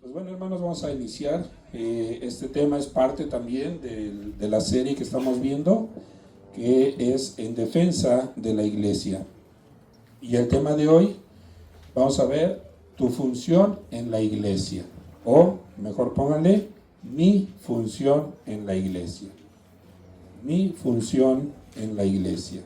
Pues bueno, hermanos, vamos a iniciar. Este tema es parte también de la serie que estamos viendo, que es en defensa de la iglesia. Y el tema de hoy, vamos a ver tu función en la iglesia. O, mejor pónganle, mi función en la iglesia. Mi función en la iglesia.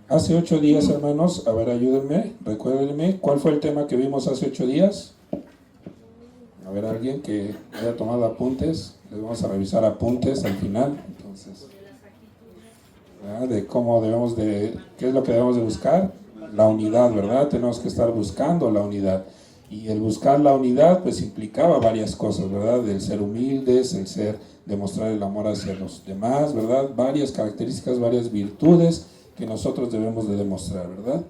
Hace 8 días, hermanos, a ver, ayúdenme, recuérdenme, ¿cuál fue el tema que vimos hace 8 días? A ver, alguien que haya tomado apuntes, les vamos a revisar apuntes al final, entonces, ¿verdad? De cómo debemos de, qué es lo que debemos de buscar, la unidad, ¿verdad? Tenemos que estar buscando la unidad, y el buscar la unidad, pues implicaba varias cosas, ¿verdad? El ser humildes, el ser, demostrar el amor hacia los demás, ¿verdad? Varias características, varias virtudes que nosotros debemos de demostrar, ¿verdad?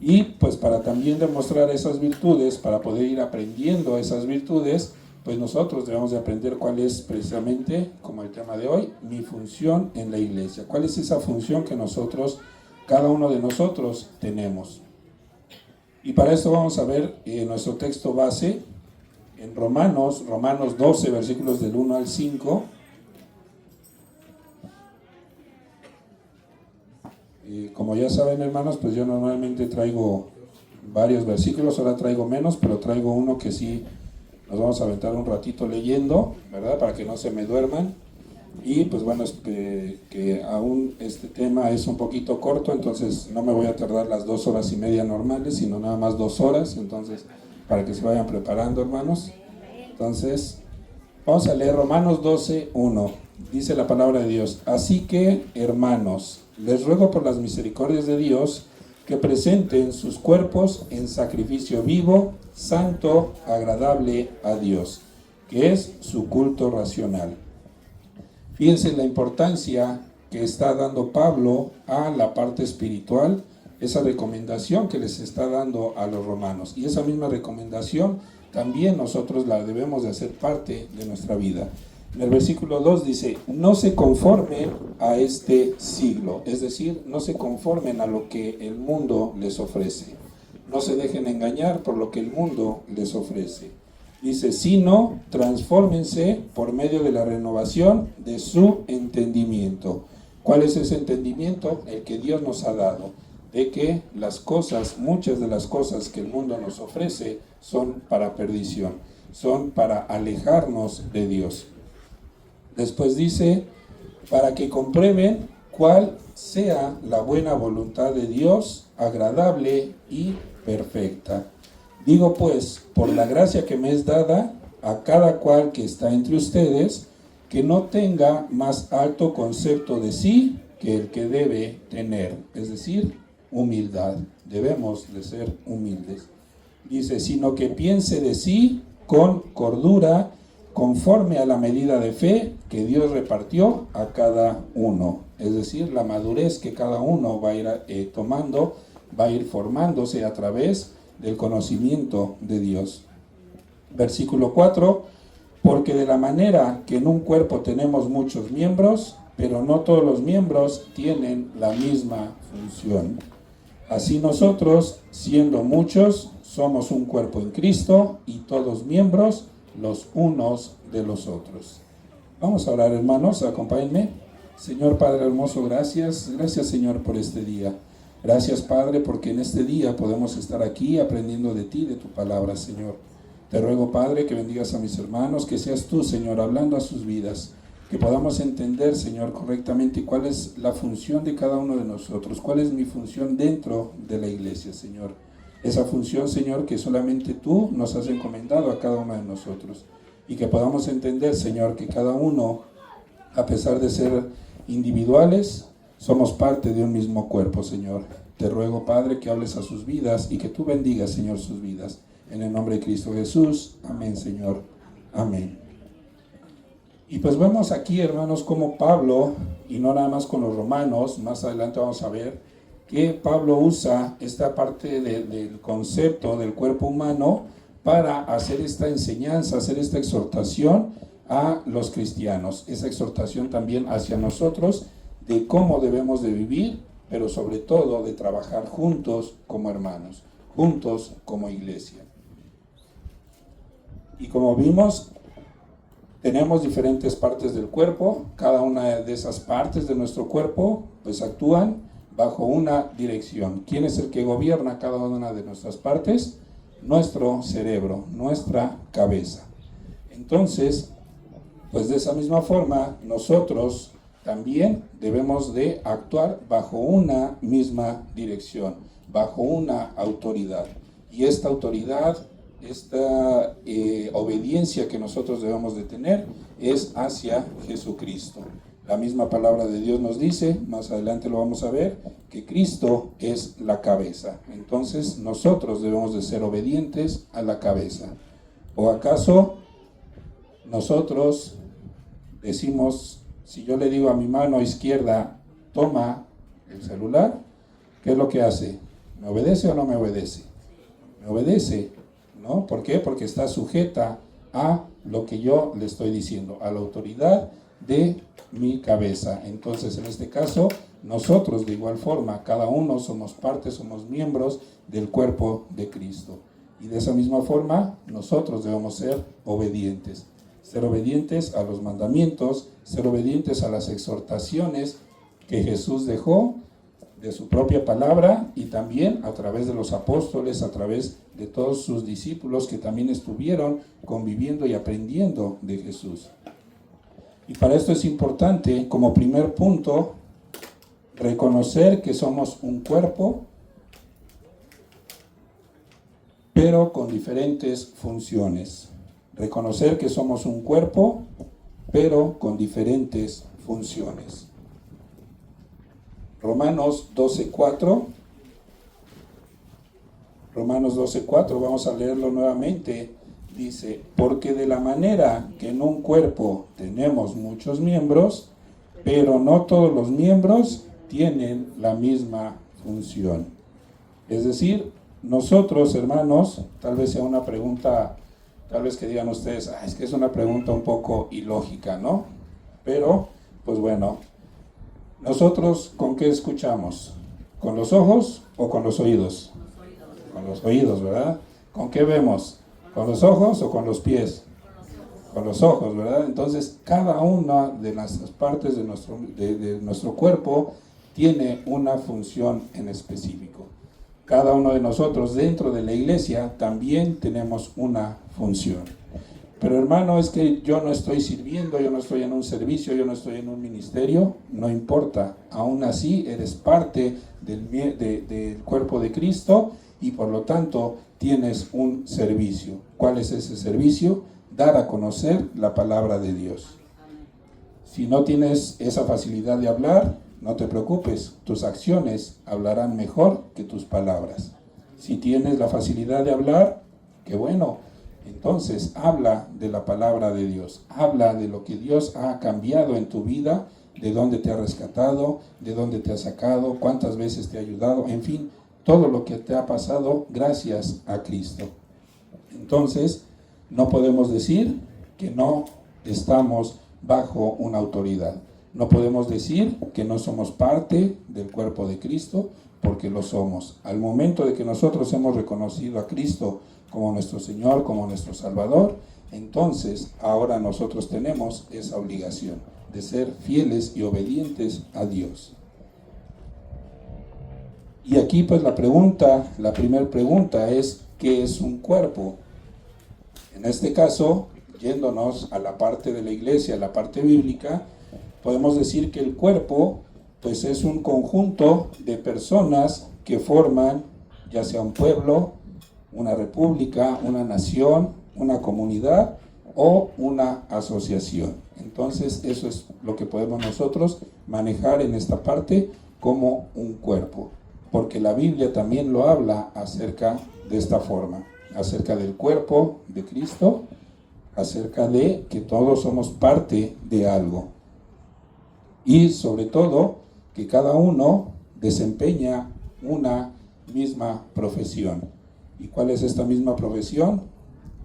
Y pues para también demostrar esas virtudes, para poder ir aprendiendo esas virtudes, pues nosotros debemos de aprender cuál es precisamente, como el tema de hoy, mi función en la iglesia. ¿Cuál es esa función que nosotros, cada uno de nosotros, tenemos? Y para esto vamos a ver nuestro texto base en Romanos 12, versículos del 1 al 5. Como ya saben, hermanos, pues yo normalmente traigo varios versículos, ahora traigo menos, pero traigo uno que sí nos vamos a aventar un ratito leyendo, ¿verdad? Para que no se me duerman. Y pues bueno, es que aún este tema es un poquito corto, entonces no me voy a tardar las 2 horas y media normales, sino nada más 2 horas, entonces para que se vayan preparando, hermanos. Entonces, vamos a leer Romanos 12, 1. Dice la palabra de Dios: así que, hermanos, les ruego por las misericordias de Dios que presenten sus cuerpos en sacrificio vivo, santo, agradable a Dios, que es su culto racional. Fíjense la importancia que está dando Pablo a la parte espiritual, esa recomendación que les está dando a los romanos. Y esa misma recomendación también nosotros la debemos de hacer parte de nuestra vida. En el versículo 2 dice: no se conformen a este siglo, es decir, no se conformen a lo que el mundo les ofrece. No se dejen engañar por lo que el mundo les ofrece. Dice: sino transfórmense por medio de la renovación de su entendimiento. ¿Cuál es ese entendimiento? El que Dios nos ha dado, de que las cosas, muchas de las cosas que el mundo nos ofrece son para perdición, son para alejarnos de Dios. Después dice: para que comprueben cuál sea la buena voluntad de Dios, agradable y perfecta. Digo pues, por la gracia que me es dada, a cada cual que está entre ustedes, que no tenga más alto concepto de sí que el que debe tener, es decir, humildad. Debemos de ser humildes. Dice: sino que piense de sí con cordura, conforme a la medida de fe que Dios repartió a cada uno. Es decir, la madurez que cada uno va a ir tomando, va a ir formándose a través del conocimiento de Dios. Versículo 4: porque de la manera que en un cuerpo tenemos muchos miembros, pero no todos los miembros tienen la misma función. Así nosotros, siendo muchos, somos un cuerpo en Cristo y todos miembros los unos de los otros. Vamos a orar, hermanos, acompáñenme. Señor Padre hermoso, gracias Señor por este día. Gracias, Padre, porque en este día podemos estar aquí aprendiendo de ti, de tu palabra, Señor. Te ruego, Padre, que bendigas a mis hermanos, que seas tú, Señor, hablando a sus vidas, que podamos entender, Señor, correctamente cuál es la función de cada uno de nosotros, cuál es mi función dentro de la iglesia, Señor. Esa función, Señor, que solamente tú nos has encomendado a cada uno de nosotros, y que podamos entender, Señor, que cada uno, a pesar de ser individuales, somos parte de un mismo cuerpo, Señor. Te ruego, Padre, que hables a sus vidas y que tú bendigas, Señor, sus vidas. En el nombre de Cristo Jesús. Amén, Señor. Amén. Y pues vemos aquí, hermanos, como Pablo, y no nada más con los romanos, más adelante vamos a ver que Pablo usa esta parte del concepto del cuerpo humano para hacer esta enseñanza, hacer esta exhortación a los cristianos. Esa exhortación también hacia nosotros, de cómo debemos de vivir, pero sobre todo de trabajar juntos como hermanos. juntos como iglesia. Y como vimos, tenemos diferentes partes del cuerpo. Cada una de esas partes de nuestro cuerpo pues actúan bajo una dirección. ¿Quién es el que gobierna cada una de nuestras partes? Nuestro cerebro, nuestra cabeza. Entonces, pues de esa misma forma, nosotros también debemos de actuar bajo una misma dirección, bajo una autoridad. Y esta autoridad, esta obediencia que nosotros debemos de tener es hacia Jesucristo. La misma palabra de Dios nos dice, más adelante lo vamos a ver, que Cristo es la cabeza. Entonces nosotros debemos de ser obedientes a la cabeza. ¿O acaso nosotros decimos, si yo le digo a mi mano izquierda, toma el celular, ¿qué es lo que hace? ¿Me obedece o no me obedece? Me obedece, ¿no? ¿Por qué? Porque está sujeta a lo que yo le estoy diciendo, a la autoridad de mi cabeza. Entonces, en este caso, nosotros de igual forma, cada uno somos parte, somos miembros del cuerpo de Cristo. Y de esa misma forma, nosotros debemos ser obedientes a los mandamientos, ser obedientes a las exhortaciones que Jesús dejó de su propia palabra y también a través de los apóstoles, a través de todos sus discípulos que también estuvieron conviviendo y aprendiendo de Jesús. Y para esto es importante, como primer punto, reconocer que somos un cuerpo, pero con diferentes funciones. Reconocer que somos un cuerpo, pero con diferentes funciones. Romanos 12:4. Romanos 12:4, vamos a leerlo nuevamente. Dice, porque de la manera que en un cuerpo tenemos muchos miembros, pero no todos los miembros tienen la misma función. Es decir, nosotros, hermanos, tal vez sea una pregunta, tal vez que digan ustedes, es que es una pregunta un poco ilógica, ¿no? Pero, pues bueno, nosotros, ¿con qué escuchamos? ¿Con los ojos o con los oídos? Con los oídos, ¿verdad? ¿Con qué vemos? ¿Con los ojos o con los pies? Con los ojos, ¿verdad? Entonces, cada una de las partes de nuestro cuerpo tiene una función en específico. Cada uno de nosotros dentro de la iglesia también tenemos una función. Pero hermano, es que yo no estoy sirviendo, yo no estoy en un servicio, yo no estoy en un ministerio, no importa. Aún así, eres parte del cuerpo de Cristo y por lo tanto tienes un servicio. ¿Cuál es ese servicio? Dar a conocer la palabra de Dios. Si no tienes esa facilidad de hablar, no te preocupes, tus acciones hablarán mejor que tus palabras. Si tienes la facilidad de hablar, qué bueno, entonces habla de la palabra de Dios, habla de lo que Dios ha cambiado en tu vida, de dónde te ha rescatado, de dónde te ha sacado, cuántas veces te ha ayudado, en fin, todo lo que te ha pasado gracias a Cristo. Entonces, no podemos decir que no estamos bajo una autoridad. No podemos decir que no somos parte del cuerpo de Cristo, porque lo somos. Al momento de que nosotros hemos reconocido a Cristo como nuestro Señor, como nuestro Salvador, entonces ahora nosotros tenemos esa obligación de ser fieles y obedientes a Dios. Y aquí pues la primera pregunta es, ¿qué es un cuerpo? En este caso, yéndonos a la parte de la iglesia, a la parte bíblica, podemos decir que el cuerpo pues es un conjunto de personas que forman ya sea un pueblo, una república, una nación, una comunidad o una asociación. Entonces eso es lo que podemos nosotros manejar en esta parte como un cuerpo, porque la Biblia también lo habla acerca de esta forma, acerca del cuerpo de Cristo, acerca de que todos somos parte de algo y sobre todo que cada uno desempeña una misma profesión. ¿Y cuál es esta misma profesión?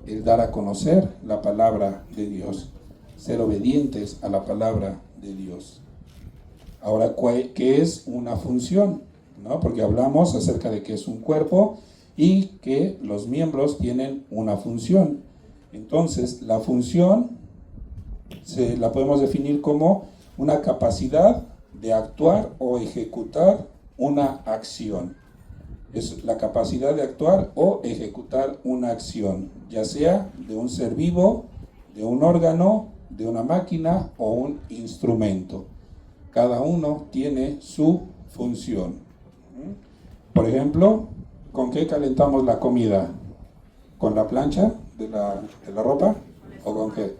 El dar a conocer la palabra de Dios, ser obedientes a la palabra de Dios. Ahora, ¿qué es una función? ¿No? Porque hablamos acerca de que es un cuerpo y que los miembros tienen una función. Entonces, la función la podemos definir como una capacidad de actuar o ejecutar una acción. Es la capacidad de actuar o ejecutar una acción, ya sea de un ser vivo, de un órgano, de una máquina o un instrumento. Cada uno tiene su función. Por ejemplo, ¿con qué calentamos la comida? ¿Con la plancha de la ropa? ¿O con qué?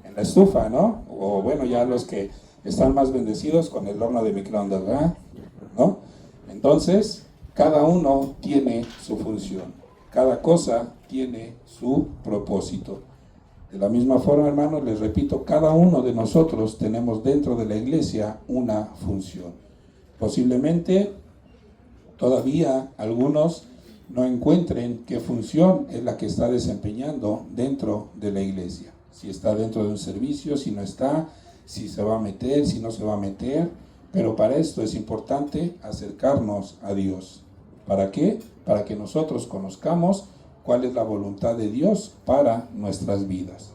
En la estufa, ¿no? O bueno, ya los que están más bendecidos con el horno de microondas, ¿verdad? ¿No? Entonces, cada uno tiene su función. Cada cosa tiene su propósito. De la misma forma, hermanos, les repito, cada uno de nosotros tenemos dentro de la iglesia una función. Posiblemente todavía algunos no encuentren qué función es la que está desempeñando dentro de la iglesia. Si está dentro de un servicio, si no está, si se va a meter, si no se va a meter. Pero para esto es importante acercarnos a Dios. ¿Para qué? Para que nosotros conozcamos cuál es la voluntad de Dios para nuestras vidas.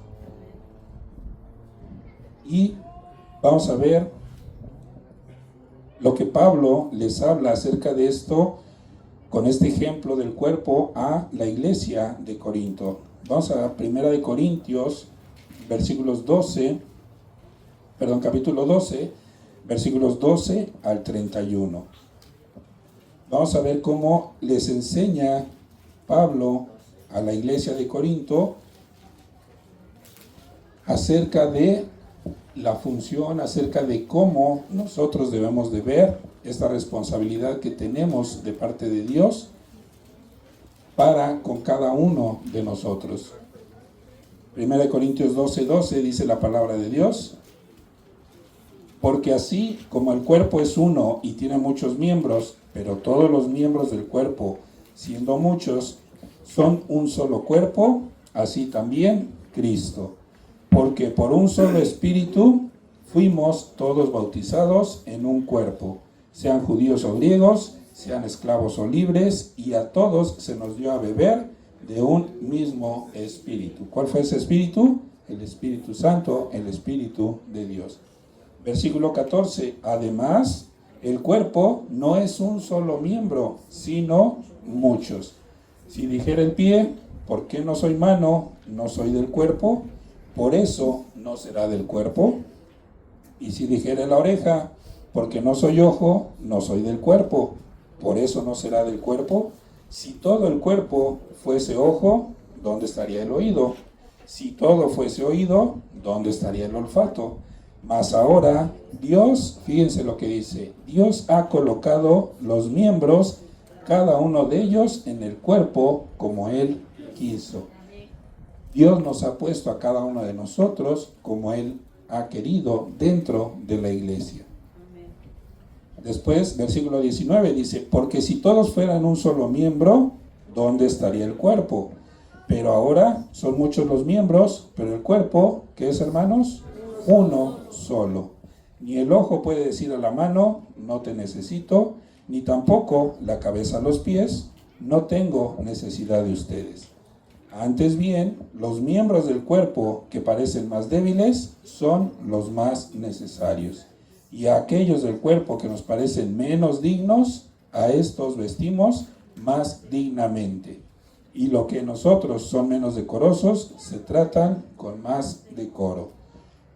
Y vamos a ver lo que Pablo les habla acerca de esto con este ejemplo del cuerpo a la iglesia de Corinto. Vamos a 1 de Corintios, capítulo 12, versículos 12 al 31. Vamos a ver cómo les enseña Pablo a la iglesia de Corinto acerca de la función, acerca de cómo nosotros debemos de ver esta responsabilidad que tenemos de parte de Dios para con cada uno de nosotros. 1 Corintios 12:12 dice la palabra de Dios: porque así como el cuerpo es uno y tiene muchos miembros, pero todos los miembros del cuerpo, siendo muchos, son un solo cuerpo, así también Cristo. Porque por un solo espíritu fuimos todos bautizados en un cuerpo, sean judíos o griegos, sean esclavos o libres, y a todos se nos dio a beber de un mismo espíritu. ¿Cuál fue ese espíritu? El Espíritu Santo, el Espíritu de Dios. Versículo 14, además, el cuerpo no es un solo miembro, sino muchos. Si dijera el pie, ¿por qué no soy mano? No soy del cuerpo, por eso no será del cuerpo. Y si dijera la oreja, porque no soy ojo, no soy del cuerpo, por eso no será del cuerpo. Si todo el cuerpo fuese ojo, ¿dónde estaría el oído? Si todo fuese oído, ¿dónde estaría el olfato? Mas ahora Dios, fíjense lo que dice, Dios ha colocado los miembros, cada uno de ellos en el cuerpo como Él quiso. Dios nos ha puesto a cada uno de nosotros como Él ha querido dentro de la iglesia. Después, versículo 19 dice, porque si todos fueran un solo miembro, ¿dónde estaría el cuerpo? Pero ahora son muchos los miembros, pero el cuerpo, ¿qué es, hermanos? Uno solo. Ni el ojo puede decir a la mano, no te necesito, ni tampoco la cabeza a los pies, no tengo necesidad de ustedes. Antes bien, los miembros del cuerpo que parecen más débiles son los más necesarios. Y a aquellos del cuerpo que nos parecen menos dignos, a estos vestimos más dignamente. Y lo que nosotros son menos decorosos, se tratan con más decoro.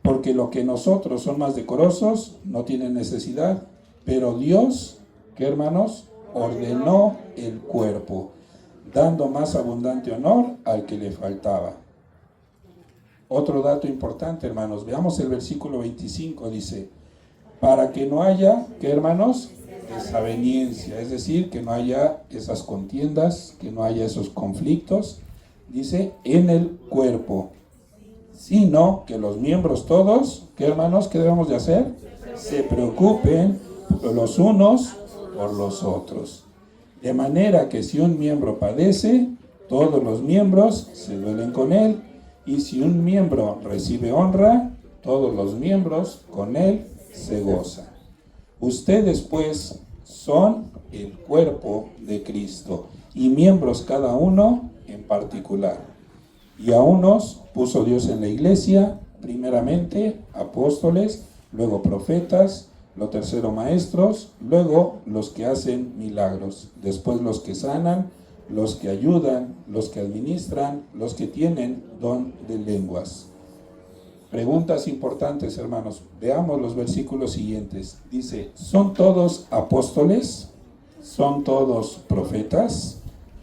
Porque lo que nosotros son más decorosos, no tienen necesidad, pero Dios, ¿qué, hermanos? Ordenó el cuerpo, dando más abundante honor al que le faltaba. Otro dato importante, hermanos, veamos el versículo 25, dice, para que no haya, ¿qué, hermanos? Desaveniencia, es decir, que no haya esas contiendas, que no haya esos conflictos, dice, en el cuerpo, sino que los miembros todos, ¿qué, hermanos? ¿Qué debemos de hacer? Se preocupen los unos por los otros. De manera que si un miembro padece, todos los miembros se duelen con él, y si un miembro recibe honra, todos los miembros con él se gozan. Ustedes pues son el cuerpo de Cristo, y miembros cada uno en particular. Y a unos puso Dios en la iglesia, primeramente apóstoles, luego profetas, lo tercero maestros, luego los que hacen milagros, después los que sanan, los que ayudan, los que administran, los que tienen don de lenguas. Preguntas importantes, hermanos. Veamos los versículos siguientes. Dice, ¿son todos apóstoles? ¿Son todos profetas?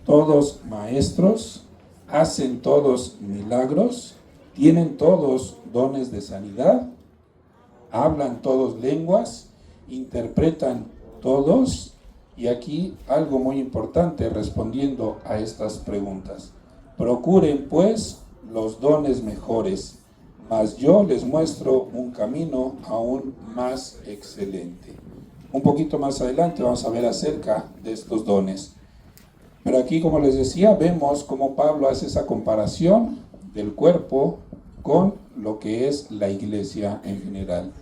¿Todos maestros? ¿Hacen todos milagros? ¿Tienen todos dones de sanidad? ¿Hablan todos lenguas? ¿Interpretan todos? Y aquí algo muy importante respondiendo a estas preguntas. Procuren pues los dones mejores, mas yo les muestro un camino aún más excelente. Un poquito más adelante vamos a ver acerca de estos dones. Pero aquí, como les decía, vemos cómo Pablo hace esa comparación del cuerpo con lo que es la iglesia en general.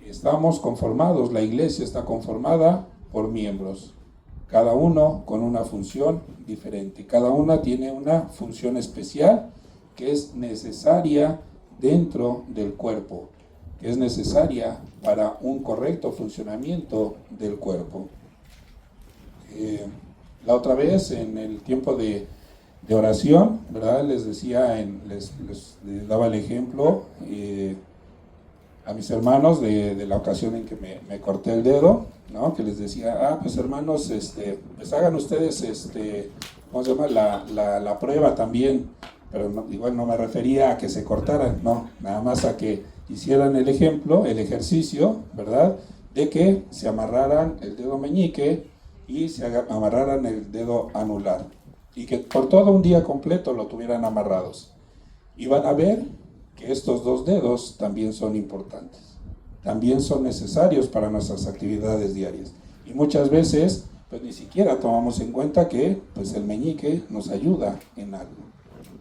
Estamos conformados, la iglesia está conformada por miembros, cada uno con una función diferente. Cada una tiene una función especial que es necesaria dentro del cuerpo, que es necesaria para un correcto funcionamiento del cuerpo. La otra vez, en el tiempo de oración, ¿verdad? Les decía, les daba el ejemplo a mis hermanos de la ocasión en que me corté el dedo, ¿no? Que les decía, pues hermanos, pues hagan ustedes, ¿cómo se llama? La prueba también, pero igual no me refería a que se cortaran, no, nada más a que hicieran el ejemplo, el ejercicio, ¿verdad? De que se amarraran el dedo meñique y se amarraran el dedo anular, y que por todo un día completo lo tuvieran amarrados. Y van a ver que estos dos dedos también son importantes, también son necesarios para nuestras actividades diarias. Y muchas veces, pues ni siquiera tomamos en cuenta que pues el meñique nos ayuda en algo,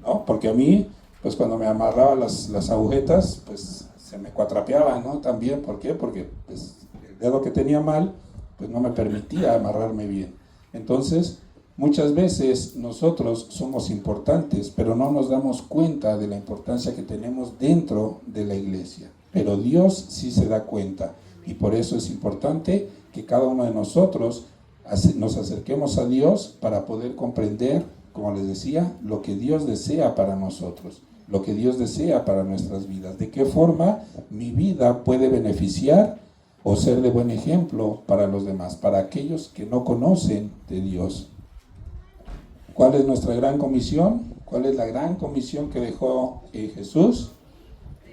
¿no? Porque a mí, pues cuando me amarraba las agujetas, pues se me cuatrapeaba, ¿no? También, ¿por qué? Porque pues, el dedo que tenía mal, pues no me permitía amarrarme bien. Entonces, muchas veces nosotros somos importantes, pero no nos damos cuenta de la importancia que tenemos dentro de la iglesia. Pero Dios sí se da cuenta, y por eso es importante que cada uno de nosotros nos acerquemos a Dios para poder comprender, como les decía, lo que Dios desea para nosotros, lo que Dios desea para nuestras vidas, de qué forma mi vida puede beneficiar o ser de buen ejemplo para los demás, para aquellos que no conocen de Dios. ¿Cuál es nuestra gran comisión? ¿Cuál es la gran comisión que dejó Jesús?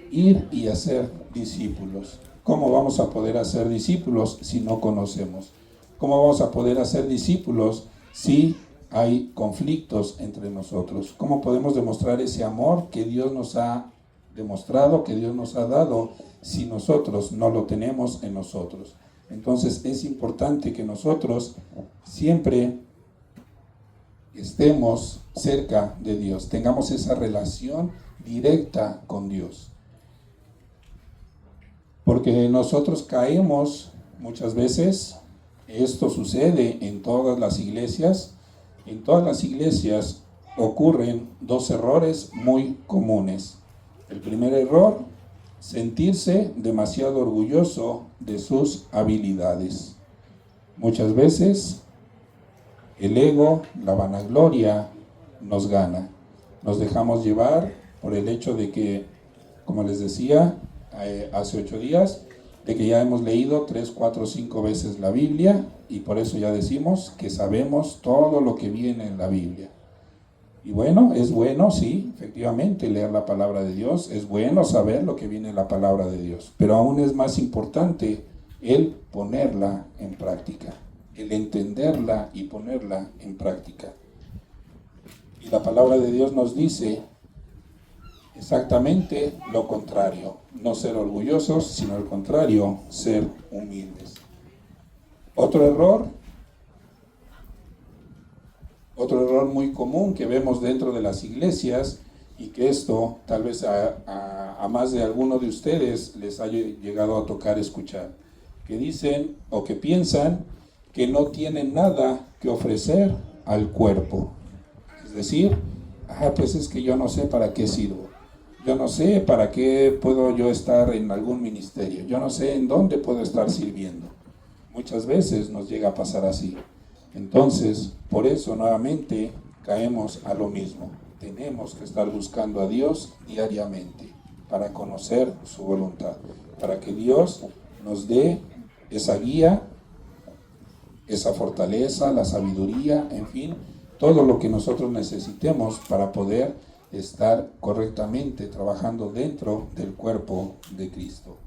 Ir y hacer discípulos. ¿Cómo vamos a poder hacer discípulos si no conocemos? ¿Cómo vamos a poder hacer discípulos si hay conflictos entre nosotros? ¿Cómo podemos demostrar ese amor que Dios nos ha demostrado, que Dios nos ha dado, si nosotros no lo tenemos en nosotros? Entonces es importante que nosotros siempre estemos cerca de Dios, tengamos esa relación directa con Dios. Porque nosotros caemos muchas veces, esto sucede en todas las iglesias ocurren dos errores muy comunes. El primer error, sentirse demasiado orgulloso de sus habilidades. Muchas veces el ego, la vanagloria nos gana. Nos dejamos llevar por el hecho de que, como les decía hace 8 días, de que ya hemos leído 3, 4, 5 veces la Biblia, y por eso ya decimos que sabemos todo lo que viene en la Biblia. Y bueno, es bueno, sí, efectivamente, leer la palabra de Dios, es bueno saber lo que viene en la palabra de Dios, pero aún es más importante el ponerla en práctica, el entenderla y ponerla en práctica. Y la palabra de Dios nos dice exactamente lo contrario, no ser orgullosos, sino al contrario, ser humildes. Otro error muy común que vemos dentro de las iglesias, y que esto tal vez a más de alguno de ustedes les haya llegado a tocar escuchar, que dicen o que piensan que no tienen nada que ofrecer al cuerpo. Es decir, pues es que yo no sé para qué sirvo. Yo no sé para qué puedo yo estar en algún ministerio. Yo no sé en dónde puedo estar sirviendo. Muchas veces nos llega a pasar así. Entonces, por eso nuevamente caemos a lo mismo. Tenemos que estar buscando a Dios diariamente para conocer su voluntad, para que Dios nos dé esa guía, esa fortaleza, la sabiduría, en fin, todo lo que nosotros necesitemos para poder estar correctamente trabajando dentro del cuerpo de Cristo.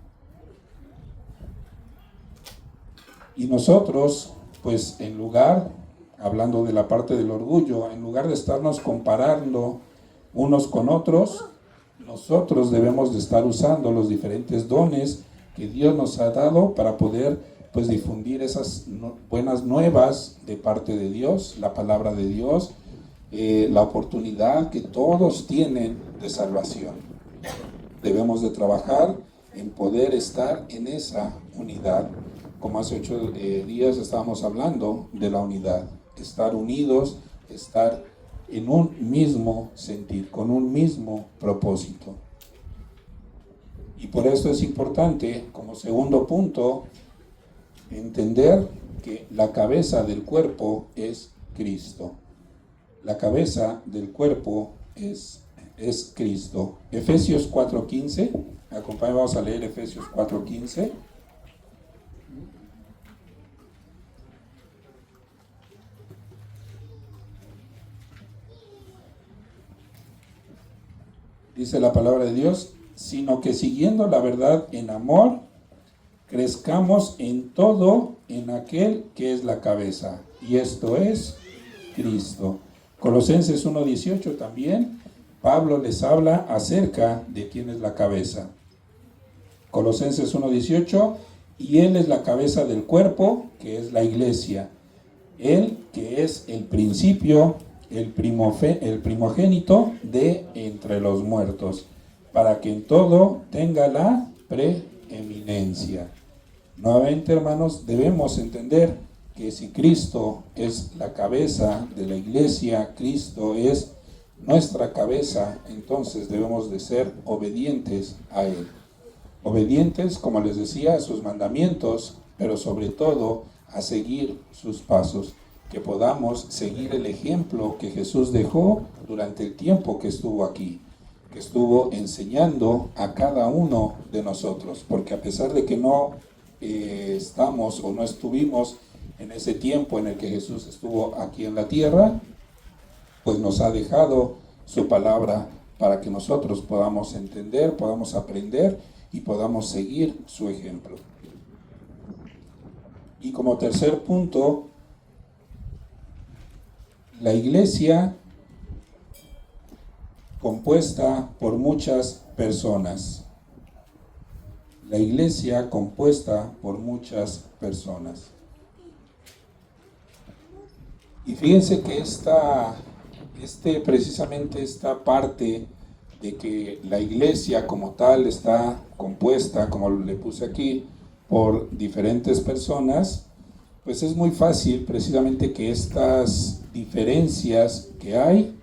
Y nosotros, pues en lugar, hablando de la parte del orgullo, en lugar de estarnos comparando unos con otros, nosotros debemos de estar usando los diferentes dones que Dios nos ha dado para poder pues difundir esas buenas nuevas de parte de Dios, la palabra de Dios, la oportunidad que todos tienen de salvación. Debemos de trabajar en poder estar en esa unidad. Como hace 8 días estábamos hablando de la unidad, estar unidos, estar en un mismo sentir, con un mismo propósito. Y por eso es importante, como segundo punto, entender que la cabeza del cuerpo es Cristo. La cabeza del cuerpo es Cristo. Efesios 4:15, acompáñame, vamos a leer Efesios 4:15. Dice la palabra de Dios, sino que siguiendo la verdad en amor, crezcamos en todo en aquel que es la cabeza, y esto es Cristo. Colosenses 1:18 también, Pablo les habla acerca de quién es la cabeza. Colosenses 1:18, y Él es la cabeza del cuerpo, que es la iglesia. Él que es el principio, el primogénito de entre los muertos, para que en todo tenga la preeminencia. Nuevamente, hermanos, debemos entender que si Cristo es la cabeza de la iglesia, Cristo es nuestra cabeza, entonces debemos de ser obedientes a Él. Obedientes, como les decía, a sus mandamientos, pero sobre todo a seguir sus pasos, que podamos seguir el ejemplo que Jesús dejó durante el tiempo que estuvo aquí, que estuvo enseñando a cada uno de nosotros, porque a pesar de que no estamos o no estuvimos en ese tiempo en el que Jesús estuvo aquí en la tierra, pues nos ha dejado su palabra para que nosotros podamos entender, podamos aprender y podamos seguir su ejemplo. Y como tercer punto, la iglesia compuesta por muchas personas. La iglesia compuesta por muchas personas. Y fíjense que precisamente esta parte de que la iglesia como tal está compuesta, como le puse aquí, por diferentes personas, pues es muy fácil precisamente que estas diferencias que hay,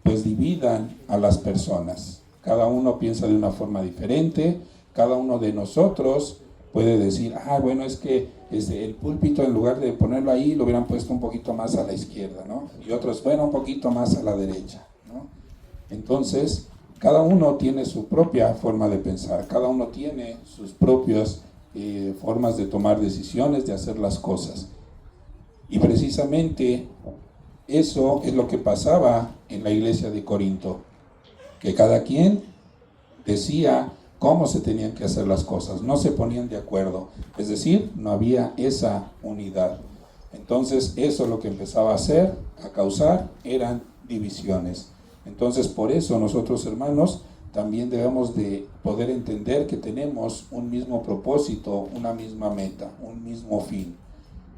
pues dividan a las personas. Cada uno piensa de una forma diferente, cada uno de nosotros puede decir, bueno, es que el púlpito en lugar de ponerlo ahí, lo hubieran puesto un poquito más a la izquierda, ¿no? Y otros, bueno, un poquito más a la derecha, ¿no? Entonces, cada uno tiene su propia forma de pensar, cada uno tiene sus propias formas de tomar decisiones, de hacer las cosas. Y precisamente eso es lo que pasaba en la iglesia de Corinto, que cada quien decía cómo se tenían que hacer las cosas, no se ponían de acuerdo, es decir, no había esa unidad. Entonces eso lo que empezaba a hacer, a causar, eran divisiones. Entonces por eso nosotros, hermanos, también debemos de poder entender que tenemos un mismo propósito, una misma meta, un mismo fin.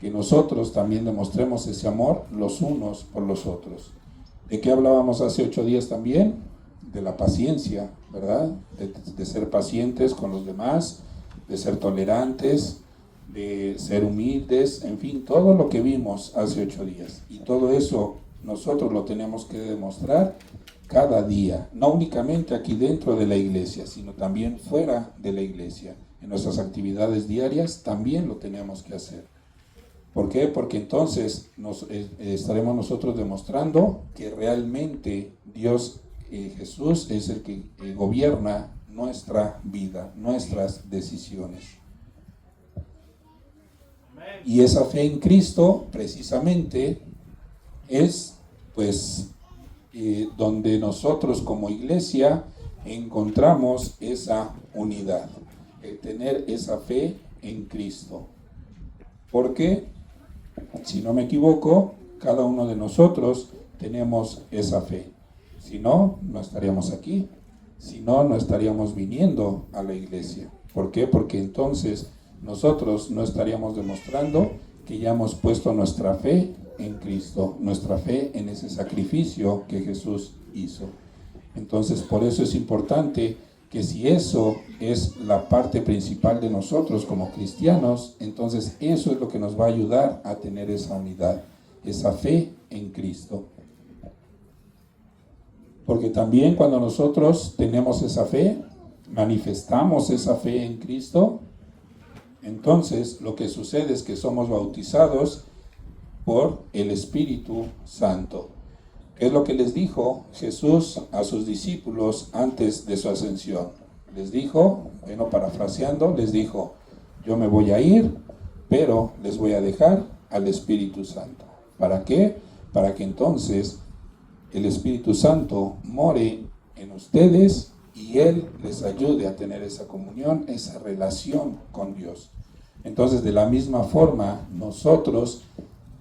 Que nosotros también demostremos ese amor los unos por los otros. ¿De qué hablábamos hace 8 días también? De la paciencia, ¿verdad? De ser pacientes con los demás, de ser tolerantes, de ser humildes, en fin, todo lo que vimos hace 8 días. Y todo eso nosotros lo tenemos que demostrar cada día, no únicamente aquí dentro de la iglesia, sino también fuera de la iglesia. En nuestras actividades diarias también lo tenemos que hacer. ¿Por qué? Porque entonces estaremos nosotros demostrando que realmente Dios, Jesús, es el que gobierna nuestra vida, nuestras decisiones. Y esa fe en Cristo, precisamente, es pues donde nosotros como iglesia encontramos esa unidad, el tener esa fe en Cristo. Porque, si no me equivoco, cada uno de nosotros tenemos esa fe. Si no, no estaríamos aquí. Si no, no estaríamos viniendo a la iglesia. ¿Por qué? Porque entonces nosotros no estaríamos demostrando que ya hemos puesto nuestra fe en Cristo, nuestra fe en ese sacrificio que Jesús hizo. Entonces, por eso es importante que si eso es la parte principal de nosotros como cristianos, entonces eso es lo que nos va a ayudar a tener esa unidad, esa fe en Cristo. Porque también cuando nosotros tenemos esa fe, manifestamos esa fe en Cristo, entonces lo que sucede es que somos bautizados por el Espíritu Santo. ¿Qué es lo que les dijo Jesús a sus discípulos antes de su ascensión? Les dijo, bueno, parafraseando, les dijo, yo me voy a ir, pero les voy a dejar al Espíritu Santo. ¿Para qué? Para que entonces el Espíritu Santo more en ustedes y Él les ayude a tener esa comunión, esa relación con Dios. Entonces, de la misma forma, nosotros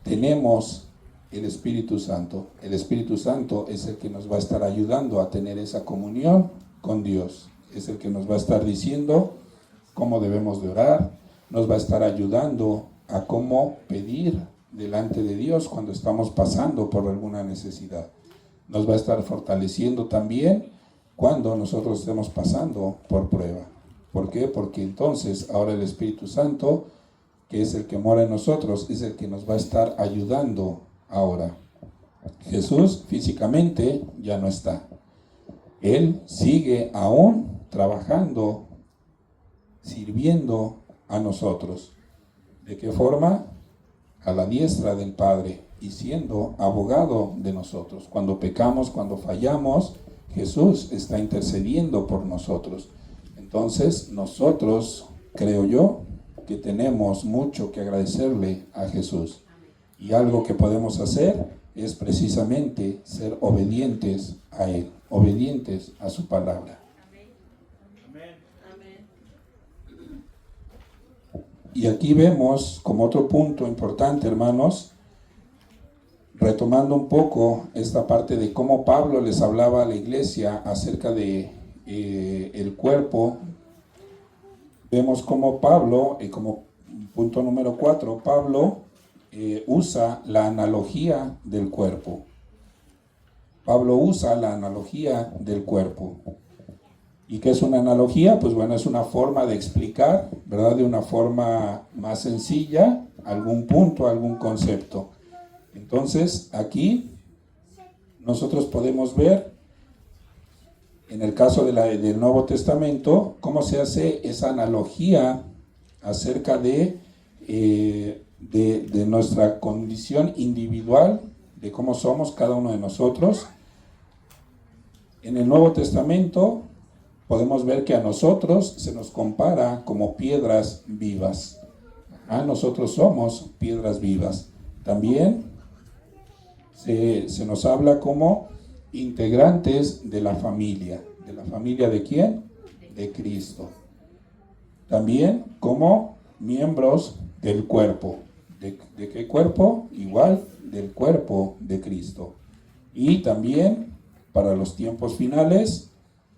tenemos el Espíritu Santo. El Espíritu Santo es el que nos va a estar ayudando a tener esa comunión con Dios. Es el que nos va a estar diciendo cómo debemos de orar, nos va a estar ayudando a cómo pedir delante de Dios cuando estamos pasando por alguna necesidad. Nos va a estar fortaleciendo también cuando nosotros estemos pasando por prueba. ¿Por qué? Porque entonces ahora el Espíritu Santo, que es el que mora en nosotros, es el que nos va a estar ayudando ahora. Jesús físicamente ya no está. Él sigue aún trabajando, sirviendo a nosotros. ¿De qué forma? A la diestra del Padre y siendo abogado de nosotros. Cuando pecamos, cuando fallamos, Jesús está intercediendo por nosotros. Entonces, nosotros, creo yo, que tenemos mucho que agradecerle a Jesús. Y algo que podemos hacer es precisamente ser obedientes a Él, obedientes a su palabra. Y aquí vemos como otro punto importante, hermanos, retomando un poco esta parte de cómo Pablo les hablaba a la iglesia acerca de el cuerpo. Vemos cómo Pablo, como punto número 4, Pablo usa la analogía del cuerpo. Pablo usa la analogía del cuerpo. ¿Y qué es una analogía? Pues bueno, es una forma de explicar, ¿verdad? De una forma más sencilla, algún punto, algún concepto. Entonces, aquí nosotros podemos ver, en el caso del Nuevo Testamento, cómo se hace esa analogía acerca de nuestra condición individual, de cómo somos cada uno de nosotros. En el Nuevo Testamento podemos ver que a nosotros se nos compara como piedras vivas. Nosotros somos piedras vivas. También se nos habla como integrantes de la familia. ¿De la familia de quién? De Cristo. También como miembros del cuerpo. ¿De qué cuerpo? Igual del cuerpo de Cristo. Y también, para los tiempos finales,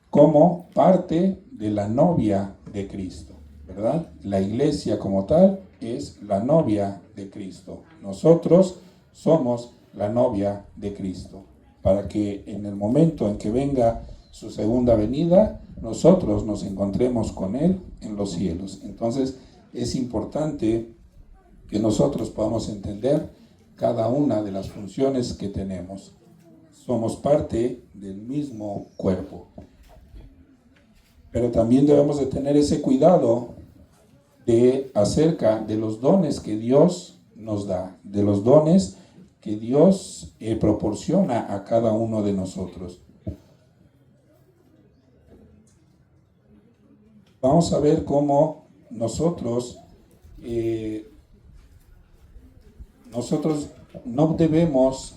como parte de la novia de Cristo, ¿verdad? La iglesia como tal es la novia de Cristo. Nosotros somos la novia de Cristo, para que en el momento en que venga su segunda venida, nosotros nos encontremos con Él en los cielos. Entonces, es importante que nosotros podamos entender cada una de las funciones que tenemos. Somos parte del mismo cuerpo. Pero también debemos de tener ese cuidado acerca de los dones que Dios nos da, de los dones que Dios proporciona a cada uno de nosotros. Vamos a ver cómo nosotros no debemos,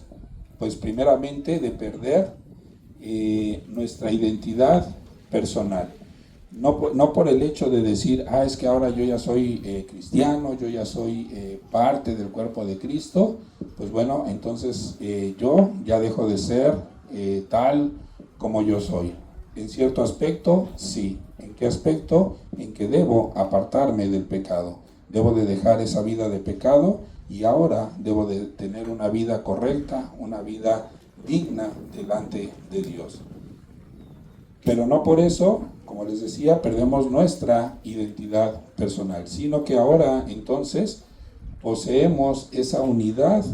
pues primeramente, de perder nuestra identidad personal. No por el hecho de decir, es que ahora yo ya soy cristiano, yo ya soy parte del cuerpo de Cristo, pues bueno, entonces yo ya dejo de ser tal como yo soy. En cierto aspecto, sí. ¿En qué aspecto? En que debo apartarme del pecado. Debo de dejar esa vida de pecado y ahora debo de tener una vida correcta, una vida digna delante de Dios. Pero no por eso, como les decía, perdemos nuestra identidad personal, sino que ahora entonces poseemos esa unidad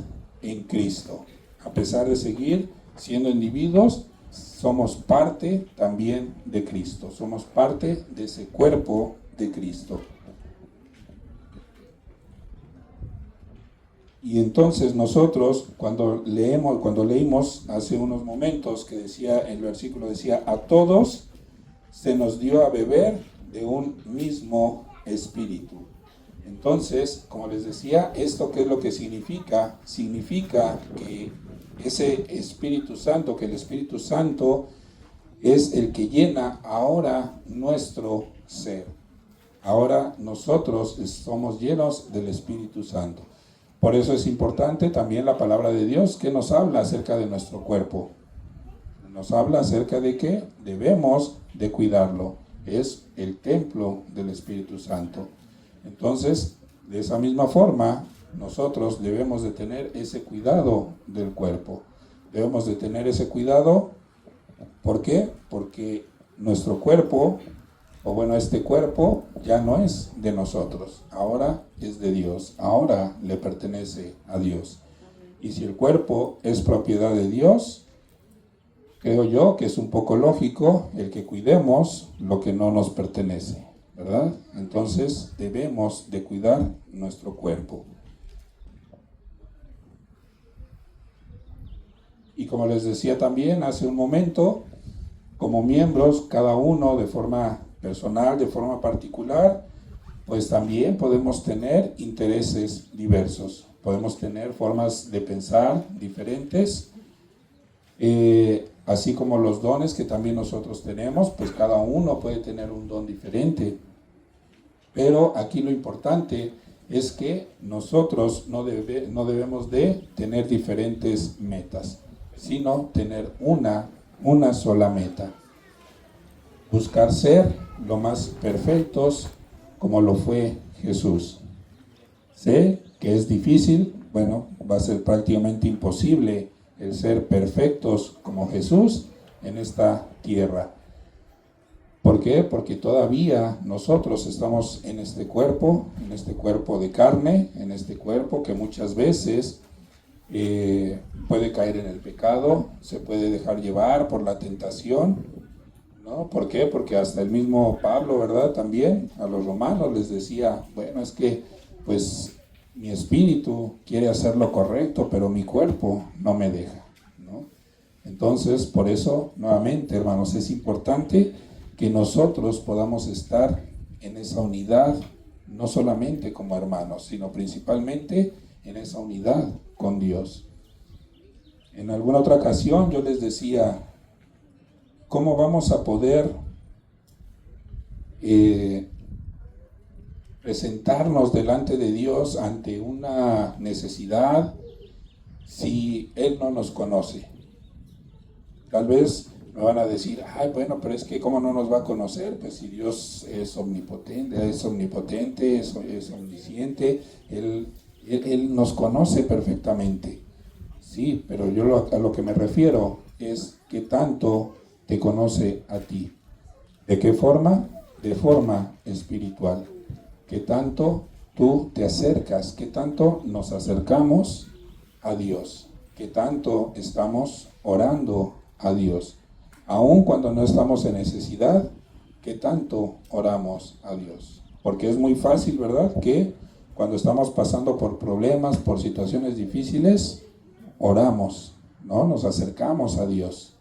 en Cristo. A pesar de seguir siendo individuos, somos parte también de Cristo, somos parte de ese cuerpo de Cristo. Y entonces nosotros, cuando leímos hace unos momentos que decía, el versículo decía, a todos se nos dio a beber de un mismo espíritu. Entonces, como les decía, ¿esto qué es lo que significa? Significa que ese Espíritu Santo, que el Espíritu Santo es el que llena ahora nuestro ser. Ahora nosotros somos llenos del Espíritu Santo. Por eso es importante también la palabra de Dios que nos habla acerca de nuestro cuerpo. Nos habla acerca de que debemos de cuidarlo. Es el templo del Espíritu Santo. Entonces, de esa misma forma, nosotros debemos de tener ese cuidado del cuerpo. Debemos de tener ese cuidado. ¿Por qué? Porque nuestro cuerpo, este cuerpo ya no es de nosotros, ahora es de Dios, ahora le pertenece a Dios. Y si el cuerpo es propiedad de Dios, creo yo que es un poco lógico el que cuidemos lo que no nos pertenece, ¿verdad? Entonces debemos de cuidar nuestro cuerpo. Y como les decía también hace un momento, como miembros, cada uno de forma personal, de forma particular, pues también podemos tener intereses diversos, podemos tener formas de pensar diferentes, así como los dones que también nosotros tenemos, pues cada uno puede tener un don diferente. Pero aquí lo importante es que nosotros no debemos de tener diferentes metas, sino tener una sola meta. Buscar ser lo más perfectos como lo fue Jesús. Sé que es difícil, va a ser prácticamente imposible el ser perfectos como Jesús en esta tierra. ¿Por qué? Porque todavía nosotros estamos en este cuerpo de carne, en este cuerpo que muchas veces puede caer en el pecado, se puede dejar llevar por la tentación, ¿no? ¿Por qué? Porque hasta el mismo Pablo, ¿verdad? También a los romanos les decía, es que pues mi espíritu quiere hacer lo correcto, pero mi cuerpo no me deja, ¿no? Entonces, por eso, nuevamente, hermanos, es importante que nosotros podamos estar en esa unidad, no solamente como hermanos, sino principalmente en esa unidad con Dios. En alguna otra ocasión yo les decía, ¿cómo vamos a poder presentarnos delante de Dios ante una necesidad si Él no nos conoce? Tal vez me van a decir, pero es que ¿cómo no nos va a conocer? Pues si Dios es omnipotente, es omnisciente, Él nos conoce perfectamente. Sí, pero yo a lo que me refiero es que tanto te conoce a ti. ¿De qué forma? De forma espiritual. qué tanto tú te acercas, qué tanto nos acercamos a Dios, qué tanto estamos orando a Dios. Aun cuando no estamos en necesidad, qué tanto oramos a Dios. Porque es muy fácil, ¿verdad?, que cuando estamos pasando por problemas, por situaciones difíciles, oramos, ¿no? Nos acercamos a Dios.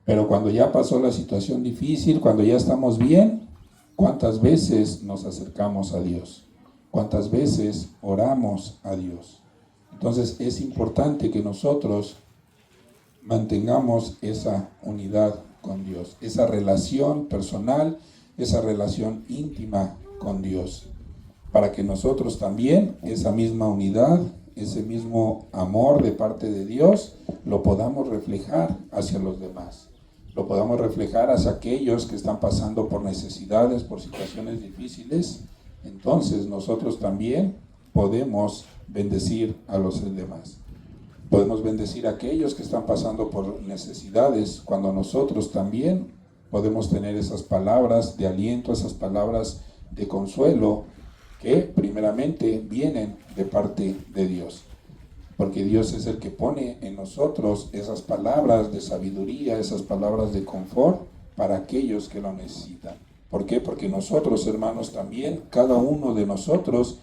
Pero cuando ya pasó la situación difícil, cuando ya estamos bien, ¿cuántas veces nos acercamos a Dios? ¿Cuántas veces oramos a Dios? Entonces es importante que nosotros mantengamos esa unidad con Dios, esa relación personal, esa relación íntima con Dios, para que nosotros también esa misma unidad, ese mismo amor de parte de Dios, lo podamos reflejar hacia los demás, lo podamos reflejar hacia aquellos que están pasando por necesidades, por situaciones difíciles. Entonces nosotros también podemos bendecir a los demás. Podemos bendecir a aquellos que están pasando por necesidades, cuando nosotros también podemos tener esas palabras de aliento, esas palabras de consuelo, que primeramente vienen de parte de Dios. Porque Dios es el que pone en nosotros esas palabras de sabiduría, esas palabras de confort para aquellos que lo necesitan. ¿Por qué? Porque nosotros, hermanos, también, cada uno de nosotros,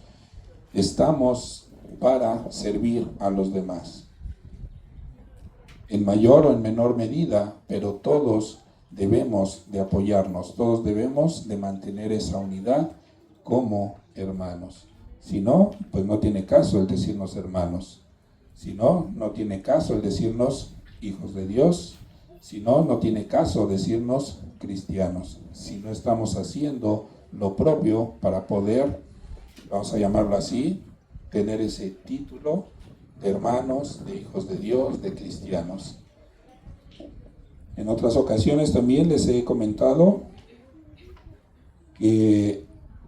estamos para servir a los demás. En mayor o en menor medida, pero todos debemos de apoyarnos, todos debemos de mantener esa unidad como hermanos. Si no, pues no tiene caso el decirnos hermanos. Si no, no tiene caso el decirnos hijos de Dios. Si no, no tiene caso decirnos cristianos. Si no estamos haciendo lo propio para poder, vamos a llamarlo así, tener ese título de hermanos, de hijos de Dios, de cristianos. En otras ocasiones también les he comentado que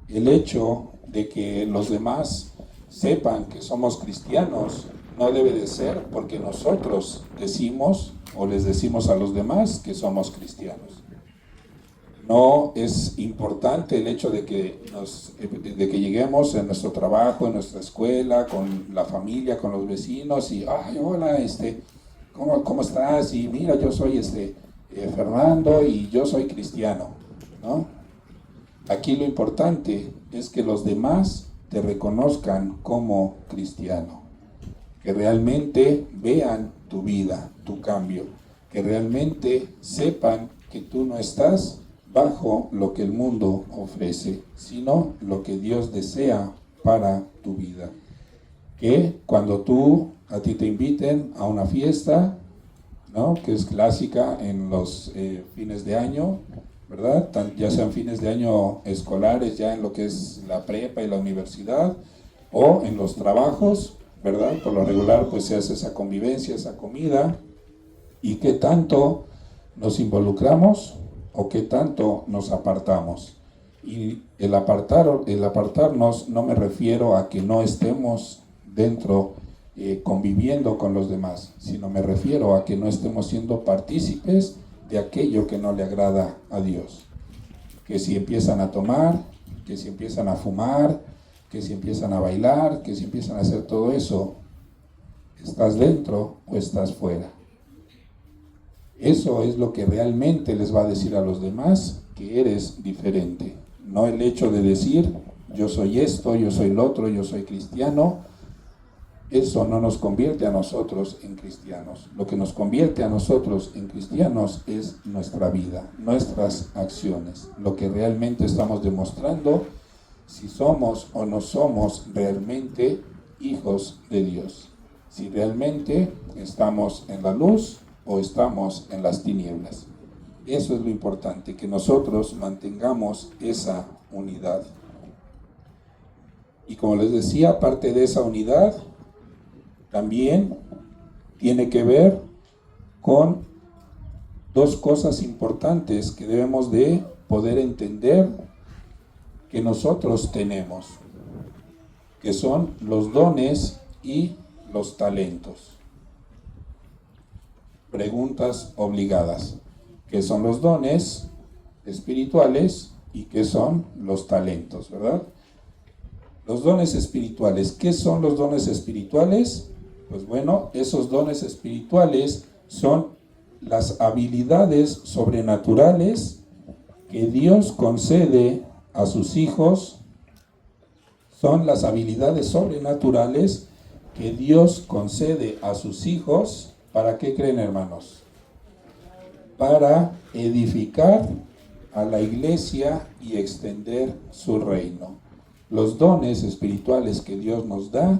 el hecho de que los demás sepan que somos cristianos no debe de ser porque nosotros decimos o les decimos a los demás que somos cristianos. No es importante el hecho de que lleguemos en nuestro trabajo, en nuestra escuela, con la familia, con los vecinos y, ay, hola, ¿cómo estás? Y mira, yo soy Fernando y yo soy cristiano, ¿no? Aquí lo importante es que los demás te reconozcan como cristiano, que realmente vean tu vida, tu cambio, que realmente sepan que tú no estás bajo lo que el mundo ofrece, sino lo que Dios desea para tu vida. Que cuando a ti te inviten a una fiesta, ¿no?, que es clásica en los fines de año, ¿verdad? Ya sean fines de año escolares, ya en lo que es la prepa y la universidad, o en los trabajos, ¿verdad? Por lo regular, pues se hace esa convivencia, esa comida, y qué tanto nos involucramos o qué tanto nos apartamos. Y el apartarnos no me refiero a que no estemos dentro conviviendo con los demás, sino me refiero a que no estemos siendo partícipes de aquello que no le agrada a Dios. Que si empiezan a tomar, que si empiezan a fumar, que si empiezan a bailar, que si empiezan a hacer todo eso, ¿estás dentro o estás fuera? Eso es lo que realmente les va a decir a los demás que eres diferente. No el hecho de decir, yo soy esto, yo soy lo otro, yo soy cristiano. Eso no nos convierte a nosotros en cristianos. Lo que nos convierte a nosotros en cristianos es nuestra vida, nuestras acciones. Lo que realmente estamos demostrando si somos o no somos realmente hijos de Dios. Si realmente estamos en la luz o estamos en las tinieblas. Eso es lo importante, que nosotros mantengamos esa unidad. Y como les decía, parte de esa unidad también tiene que ver con dos cosas importantes que debemos de poder entender que nosotros tenemos, que son los dones y los talentos. Preguntas obligadas. ¿Qué son los dones espirituales y qué son los talentos, verdad? Los dones espirituales. ¿Qué son los dones espirituales? Pues bueno, esos dones espirituales son las habilidades sobrenaturales que Dios concede a sus hijos. Son las habilidades sobrenaturales que Dios concede a sus hijos. ¿Para qué creen, hermanos? Para edificar a la iglesia y extender su reino. Los dones espirituales que Dios nos da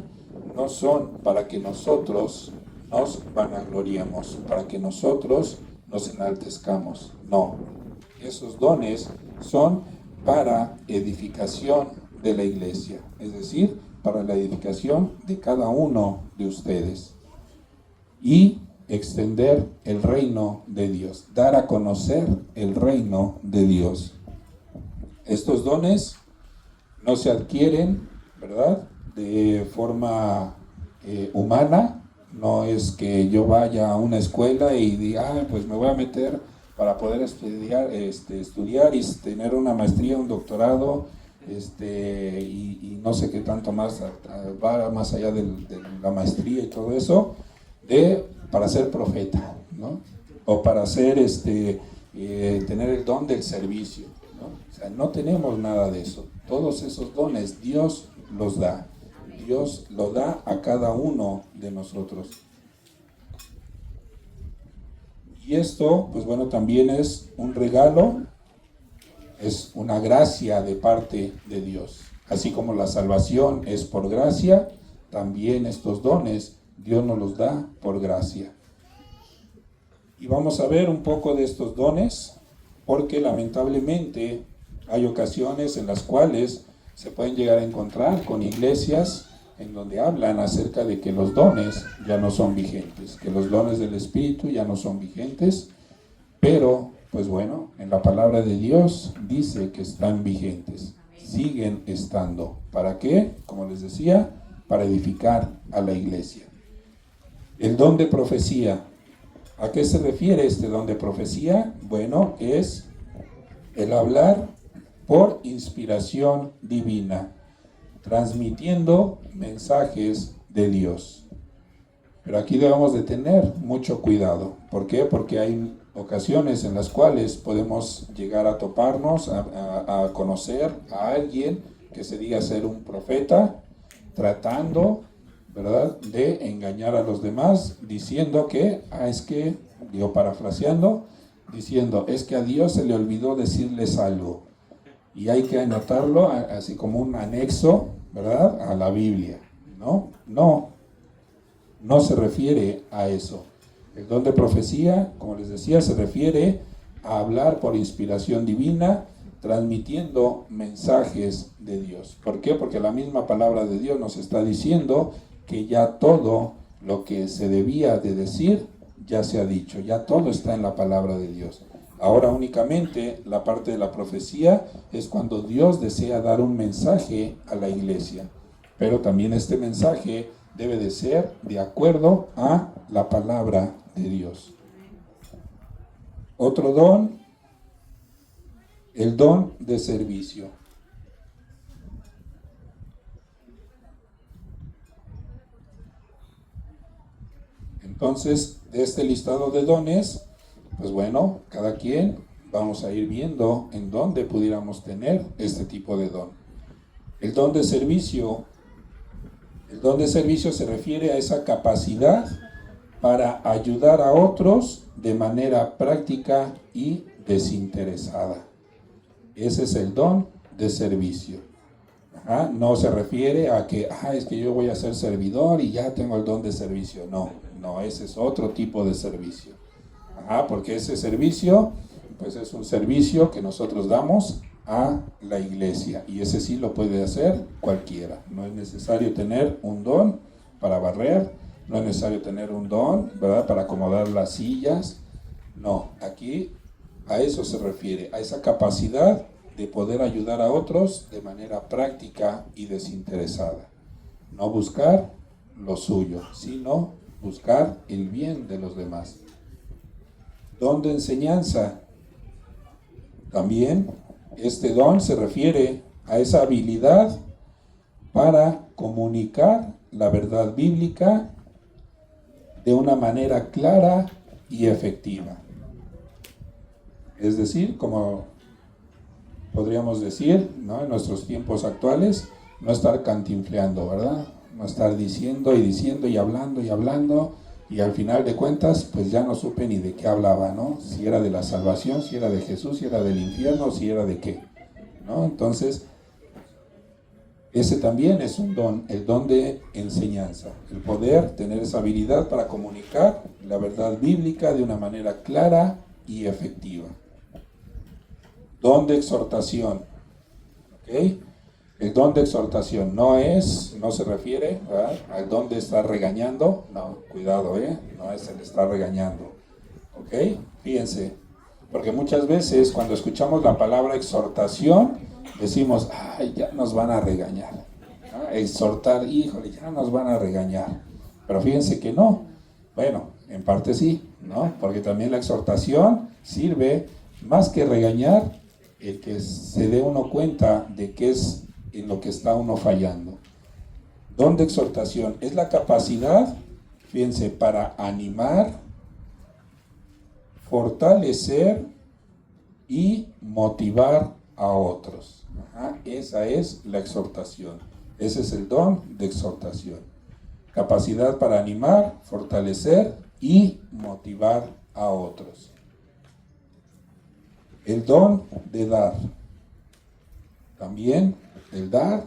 no son para que nosotros nos vanagloriemos, para que nosotros nos enaltezcamos. No, esos dones son para edificación de la iglesia, es decir, para la edificación de cada uno de ustedes y extender el reino de Dios, dar a conocer el reino de Dios. Estos dones no se adquieren, ¿verdad?, de forma humana. No es que yo vaya a una escuela y diga, pues me voy a meter para poder estudiar y tener una maestría, un doctorado, y no sé qué tanto más, va más allá de la maestría y todo eso, para ser profeta, ¿no? O para ser, tener el don del servicio, ¿no? O sea, no tenemos nada de eso. Todos esos dones Dios los da. Dios lo da a cada uno de nosotros. Y esto, pues bueno, también es un regalo, es una gracia de parte de Dios. Así como la salvación es por gracia, también estos dones Dios nos los da por gracia. Y vamos a ver un poco de estos dones, porque lamentablemente hay ocasiones en las cuales se pueden llegar a encontrar con iglesias en donde hablan acerca de que los dones ya no son vigentes, que los dones del Espíritu ya no son vigentes, pero pues bueno, en la palabra de Dios dice que están vigentes, siguen estando. ¿Para qué? Como les decía, para edificar a la iglesia. El don de profecía. ¿A qué se refiere este don de profecía? Bueno, es el hablar por inspiración divina, transmitiendo mensajes de Dios. Pero aquí debemos de tener mucho cuidado. ¿Por qué? Porque hay ocasiones en las cuales podemos llegar a toparnos, a conocer a alguien que se diga ser un profeta, tratando, ¿verdad?, de engañar a los demás, diciendo que, parafraseando, diciendo, es que a Dios se le olvidó decirles algo. Y hay que anotarlo así como un anexo, ¿verdad?, a la Biblia. No se refiere a eso. El don de profecía, como les decía, se refiere a hablar por inspiración divina, transmitiendo mensajes de Dios. ¿Por qué? Porque la misma palabra de Dios nos está diciendo que ya todo lo que se debía de decir ya se ha dicho, ya todo está en la palabra de Dios. Ahora únicamente la parte de la profecía es cuando Dios desea dar un mensaje a la iglesia, pero también este mensaje debe de ser de acuerdo a la palabra de Dios. Otro don, el don de servicio. Entonces, de este listado de dones, pues bueno, cada quien vamos a ir viendo en dónde pudiéramos tener este tipo de don. El don de servicio. El don de servicio se refiere a esa capacidad para ayudar a otros de manera práctica y desinteresada. Ese es el don de servicio. No se refiere a que, es que yo voy a ser servidor y ya tengo el don de servicio. No, ese es otro tipo de servicio. Porque ese servicio, pues es un servicio que nosotros damos a la iglesia, y ese sí lo puede hacer cualquiera. No es necesario tener un don para barrer, no es necesario tener un don, ¿verdad?, para acomodar las sillas. No, aquí a eso se refiere, a esa capacidad de poder ayudar a otros de manera práctica y desinteresada. No buscar lo suyo, sino buscar el bien de los demás. Don de enseñanza. También este don se refiere a esa habilidad para comunicar la verdad bíblica de una manera clara y efectiva. Es decir, como podríamos decir, ¿no?, en nuestros tiempos actuales, no estar cantinfleando, ¿verdad? No estar diciendo y hablando, y al final de cuentas, pues ya no supe ni de qué hablaba, ¿no? Si era de la salvación, si era de Jesús, si era del infierno, si era de qué, ¿no? Entonces, ese también es un don, el don de enseñanza, el poder tener esa habilidad para comunicar la verdad bíblica de una manera clara y efectiva. Don de exhortación, ¿ok? El don de exhortación no se refiere, ¿verdad?, al don de estar regañando, no, cuidado, no es el estar regañando, ¿ok? Fíjense, porque muchas veces cuando escuchamos la palabra exhortación, decimos, ay, ya nos van a regañar, ¿no? Exhortar, híjole, ya nos van a regañar, pero fíjense que no, bueno, en parte sí, ¿no? Porque también la exhortación sirve más que regañar, el que se dé uno cuenta de qué es en lo que está uno fallando. Don de exhortación es la capacidad, fíjense, para animar, fortalecer y motivar a otros. Esa es la exhortación. Ese es el don de exhortación. Capacidad para animar, fortalecer y motivar a otros. El don de dar. También el dar,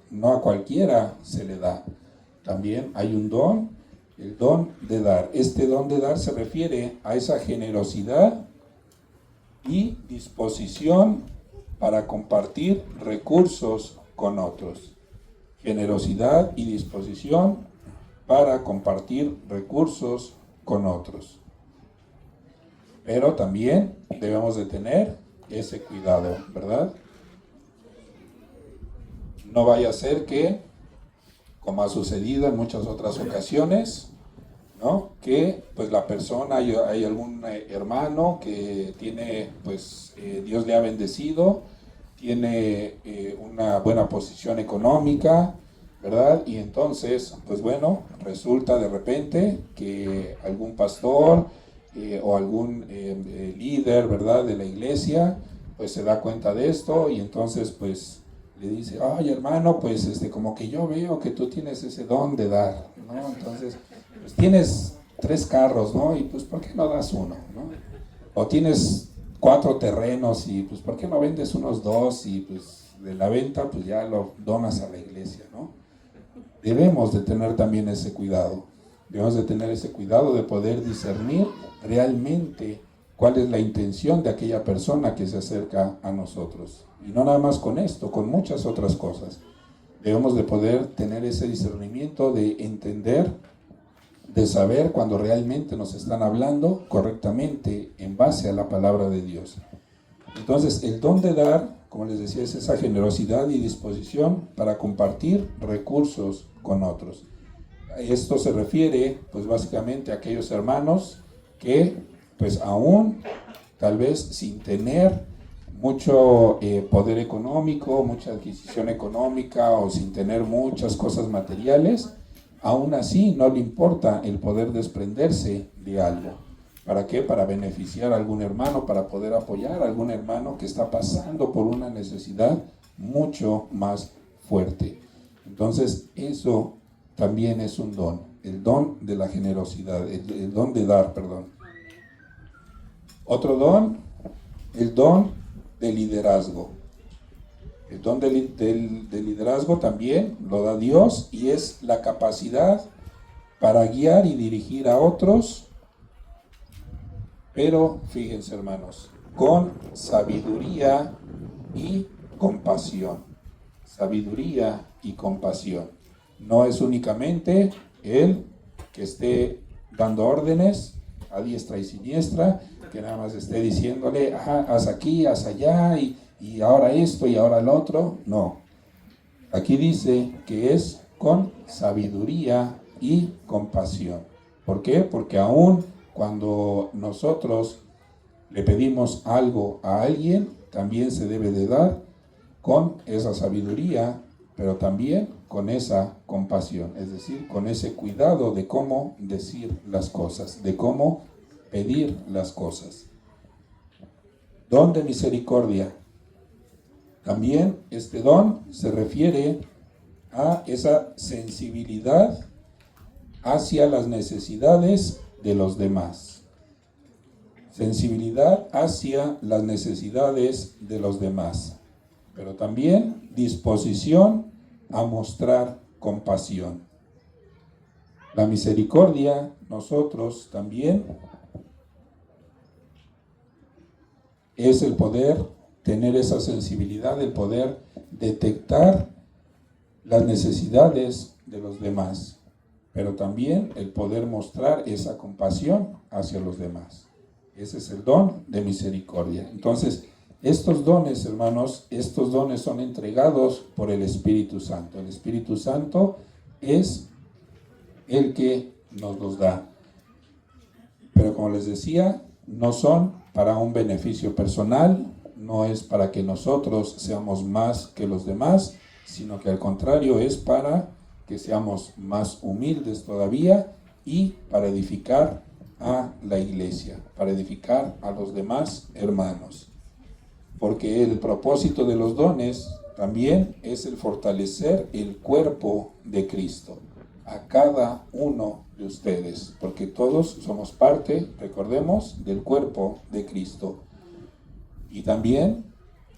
no a cualquiera se le da. También hay un don, el don de dar. Este don de dar se refiere a esa generosidad y disposición para compartir recursos con otros. Generosidad y disposición para compartir recursos con otros. Pero también debemos de tener ese cuidado, ¿verdad? No vaya a ser que, como ha sucedido en muchas otras ocasiones, ¿no?, que pues la persona, hay algún hermano que tiene, pues Dios le ha bendecido, tiene una buena posición económica, ¿verdad? Y entonces, pues bueno, resulta de repente que algún pastor o algún líder, ¿verdad?, de la iglesia, pues se da cuenta de esto y entonces pues le dice, ay hermano, pues como que yo veo que tú tienes ese don de dar, ¿no? Entonces, pues tienes 3 carros, ¿no? Y pues ¿por qué no das uno, ¿no? O tienes 4 terrenos y pues ¿por qué no vendes unos 2 y pues de la venta pues ya lo donas a la iglesia, ¿no? Debemos de tener también ese cuidado. Debemos de tener ese cuidado de poder discernir realmente cuál es la intención de aquella persona que se acerca a nosotros. Y no nada más con esto, con muchas otras cosas. Debemos de poder tener ese discernimiento de entender, de saber cuando realmente nos están hablando correctamente en base a la palabra de Dios. Entonces, el don de dar, como les decía, es esa generosidad y disposición para compartir recursos con otros. Esto se refiere, pues básicamente a aquellos hermanos que, pues aún, tal vez sin tener mucho poder económico, mucha adquisición económica o sin tener muchas cosas materiales, aún así no le importa el poder desprenderse de algo. ¿Para qué? Para beneficiar a algún hermano, para poder apoyar a algún hermano que está pasando por una necesidad mucho más fuerte. Entonces, eso también es un don, el don de la generosidad, el don de dar, perdón. Otro don, el don de liderazgo. El don de liderazgo también lo da Dios y es la capacidad para guiar y dirigir a otros, pero fíjense hermanos, con sabiduría y compasión. Sabiduría y compasión. No es únicamente el que esté dando órdenes a diestra y siniestra, que nada más esté diciéndole, haz aquí, haz allá, y ahora esto y ahora el otro. No. Aquí dice que es con sabiduría y compasión. ¿Por qué? Porque aún cuando nosotros le pedimos algo a alguien, también se debe de dar con esa sabiduría pero también con esa compasión, es decir, con ese cuidado de cómo decir las cosas, de cómo pedir las cosas. Don de misericordia. También este don se refiere a esa sensibilidad hacia las necesidades de los demás. Sensibilidad hacia las necesidades de los demás, pero también disposición a mostrar compasión. La misericordia, nosotros también, es el poder tener esa sensibilidad, el poder detectar las necesidades de los demás, pero también el poder mostrar esa compasión hacia los demás. Ese es el don de misericordia. Entonces, estos dones, hermanos, estos dones son entregados por el Espíritu Santo. El Espíritu Santo es el que nos los da. Pero como les decía, no son para un beneficio personal, no es para que nosotros seamos más que los demás, sino que al contrario es para que seamos más humildes todavía y para edificar a la iglesia, para edificar a los demás hermanos. Porque el propósito de los dones también es el fortalecer el cuerpo de Cristo, a cada uno de ustedes, porque todos somos parte, recordemos, del cuerpo de Cristo. Y también,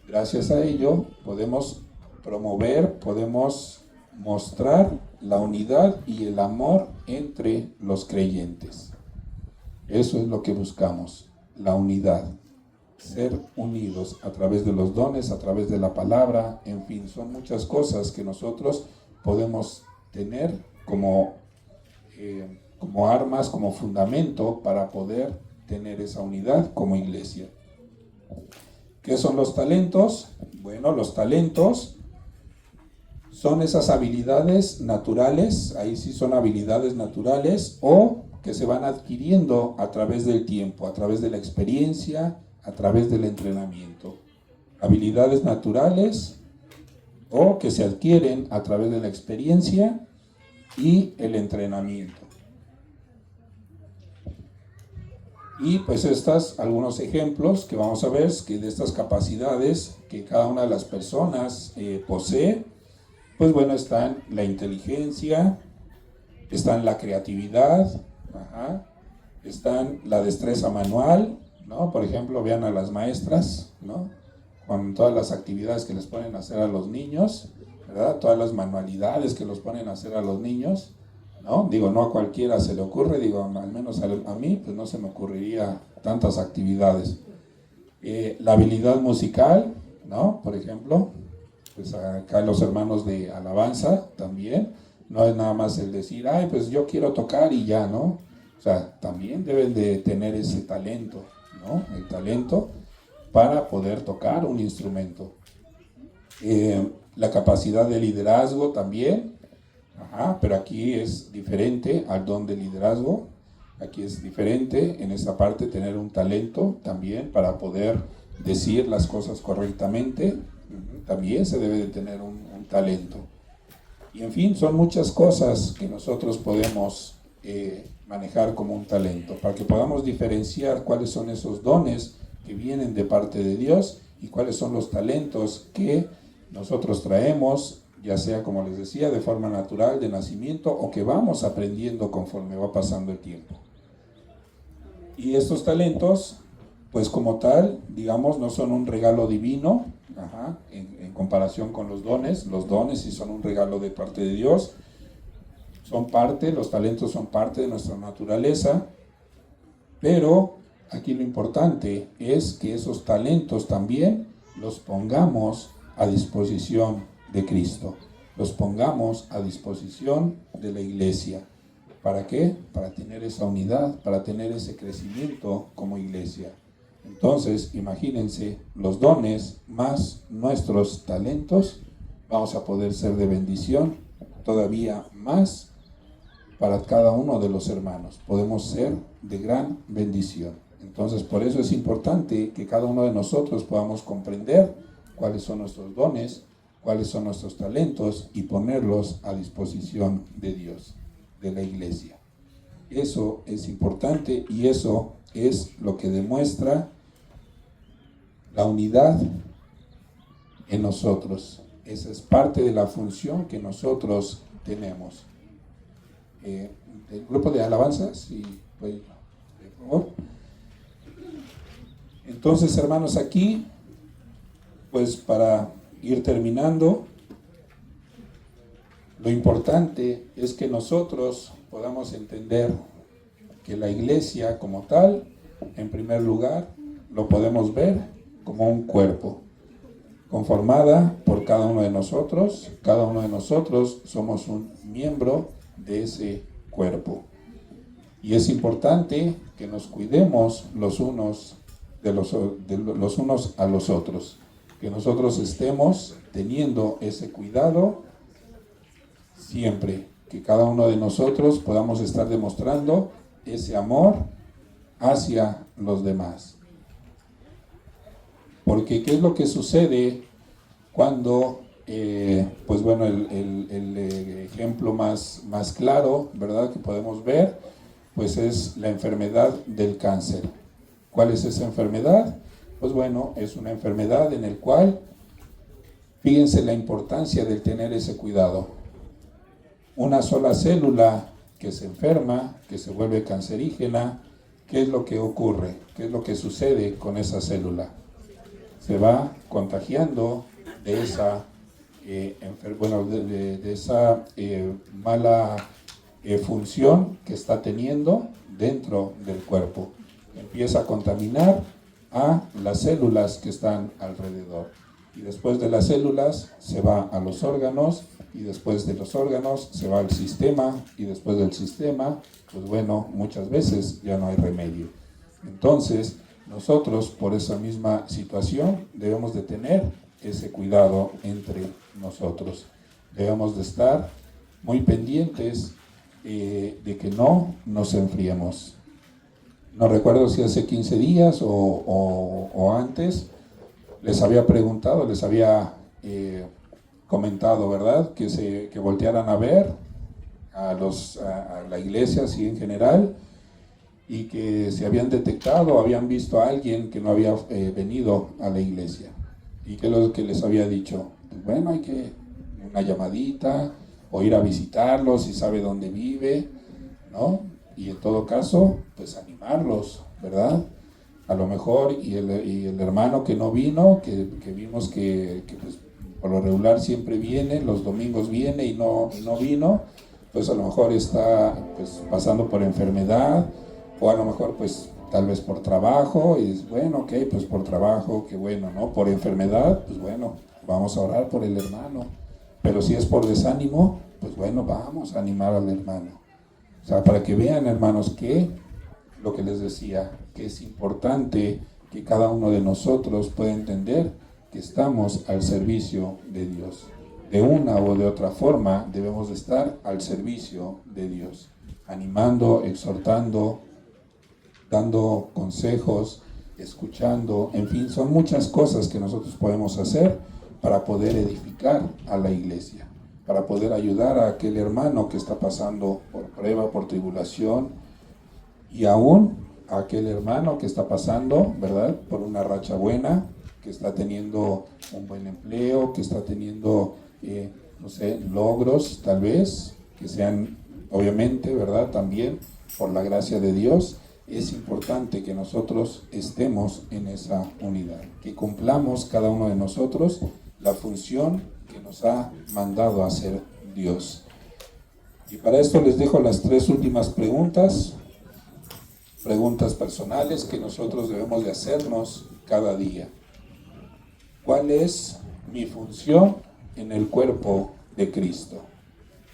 gracias a ello, podemos promover, podemos mostrar la unidad y el amor entre los creyentes. Eso es lo que buscamos, la unidad, ser unidos a través de los dones, a través de la palabra, en fin, son muchas cosas que nosotros podemos tener como armas, como fundamento para poder tener esa unidad como iglesia. ¿Qué son los talentos? Bueno, los talentos son esas habilidades naturales, ahí sí son habilidades naturales, o que se van adquiriendo a través del tiempo, a través de la experiencia, a través del entrenamiento. Habilidades naturales o que se adquieren a través de la experiencia y el entrenamiento. Y pues algunos ejemplos que vamos a ver, que de estas capacidades que cada una de las personas posee, pues bueno, están la inteligencia, están la creatividad, están la destreza manual, ¿no? Por ejemplo, vean a las maestras, ¿no? Con todas las actividades que les ponen a hacer a los niños, ¿verdad? Todas las manualidades que los ponen a hacer a los niños, ¿no? Digo, no a cualquiera se le ocurre, digo, al menos a mí, pues no se me ocurriría tantas actividades. La habilidad musical, ¿no? Por ejemplo, pues acá los hermanos de alabanza también, no es nada más el decir, ay, pues yo quiero tocar y ya, ¿no? O sea, también deben de tener ese talento, ¿no? El talento para poder tocar un instrumento. La capacidad de liderazgo también, pero aquí es diferente al don de liderazgo. Aquí es diferente en esta parte tener un talento también para poder decir las cosas correctamente. También se debe de tener un talento. Y en fin, son muchas cosas que nosotros podemos manejar como un talento, para que podamos diferenciar cuáles son esos dones que vienen de parte de Dios y cuáles son los talentos que nosotros traemos, ya sea, como les decía, de forma natural, de nacimiento, o que vamos aprendiendo conforme va pasando el tiempo. Y estos talentos, pues como tal, digamos, no son un regalo divino, en comparación con los dones sí son un regalo de parte de Dios, los talentos son parte de nuestra naturaleza, pero aquí lo importante es que esos talentos también los pongamos a disposición de Cristo, los pongamos a disposición de la iglesia. ¿Para qué? Para tener esa unidad, para tener ese crecimiento como iglesia. Entonces, imagínense, los dones más nuestros talentos, vamos a poder ser de bendición todavía más para cada uno de los hermanos. Podemos ser de gran bendición. Entonces, por eso es importante que cada uno de nosotros podamos comprender cuáles son nuestros dones cuáles son nuestros talentos y ponerlos a disposición de Dios, de la iglesia. Eso es importante y eso es lo que demuestra la unidad en nosotros. Esa es parte de la función que nosotros tenemos. El grupo de alabanzas, si puede, por favor. Entonces, hermanos, aquí, pues para ir terminando, lo importante es que nosotros podamos entender que la iglesia como tal, en primer lugar, lo podemos ver como un cuerpo, conformada por cada uno de nosotros. Cada uno de nosotros somos un miembro de ese cuerpo. Y es importante que nos cuidemos los unos a los otros, que nosotros estemos teniendo ese cuidado siempre, que cada uno de nosotros podamos estar demostrando ese amor hacia los demás. Porque ¿qué es lo que sucede cuando, pues bueno, el ejemplo más claro, ¿verdad?, que podemos ver, pues es la enfermedad del cáncer. ¿Cuál es esa enfermedad? Pues bueno, es una enfermedad en la cual, fíjense la importancia de tener ese cuidado. Una sola célula que se enferma, que se vuelve cancerígena, ¿qué es lo que ocurre? ¿Qué es lo que sucede con esa célula? Se va contagiando de esa, de esa mala función que está teniendo dentro del cuerpo. Empieza a contaminar a las células que están alrededor. Y después de las células se va a los órganos, y después de los órganos se va al sistema, y después del sistema, pues bueno, muchas veces ya no hay remedio. Entonces, nosotros, por esa misma situación, debemos de tener ese cuidado entre nosotros. Debemos de estar muy pendientes de que no nos enfriemos. No recuerdo si hace 15 días o antes, les había preguntado, les había comentado, ¿verdad?, que voltearan a ver a la iglesia así en general, y que se habían detectado, habían visto a alguien que no había venido a la iglesia. Y que lo que les había dicho, pues bueno, hay que una llamadita, o ir a visitarlo si sabe dónde vive, ¿no? Y en todo caso, pues animarlos, ¿verdad? A lo mejor, y el hermano que no vino, que vimos que pues, por lo regular siempre viene, los domingos viene y no vino, pues a lo mejor está pues, pasando por enfermedad, o a lo mejor pues tal vez por trabajo, y es bueno, ok, pues por trabajo, qué bueno, ¿no? Por enfermedad, pues bueno, vamos a orar por el hermano. Pero si es por desánimo, pues bueno, vamos a animar al hermano. O sea, para que vean, hermanos, que lo que les decía, que es importante que cada uno de nosotros pueda entender que estamos al servicio de Dios. De una o de otra forma debemos de estar al servicio de Dios, animando, exhortando, dando consejos, escuchando, en fin, son muchas cosas que nosotros podemos hacer para poder edificar a la iglesia, para poder ayudar a aquel hermano que está pasando por prueba, por tribulación, y aún a aquel hermano que está pasando, ¿verdad?, por una racha buena, que está teniendo un buen empleo, que está teniendo, no sé, logros tal vez, que sean, obviamente, ¿verdad?, también por la gracia de Dios. Es importante que nosotros estemos en esa unidad, que cumplamos cada uno de nosotros la función que nos ha mandado a hacer Dios. Y para esto les dejo las 3 últimas preguntas personales que nosotros debemos de hacernos cada día. ¿Cuál es mi función en el cuerpo de Cristo?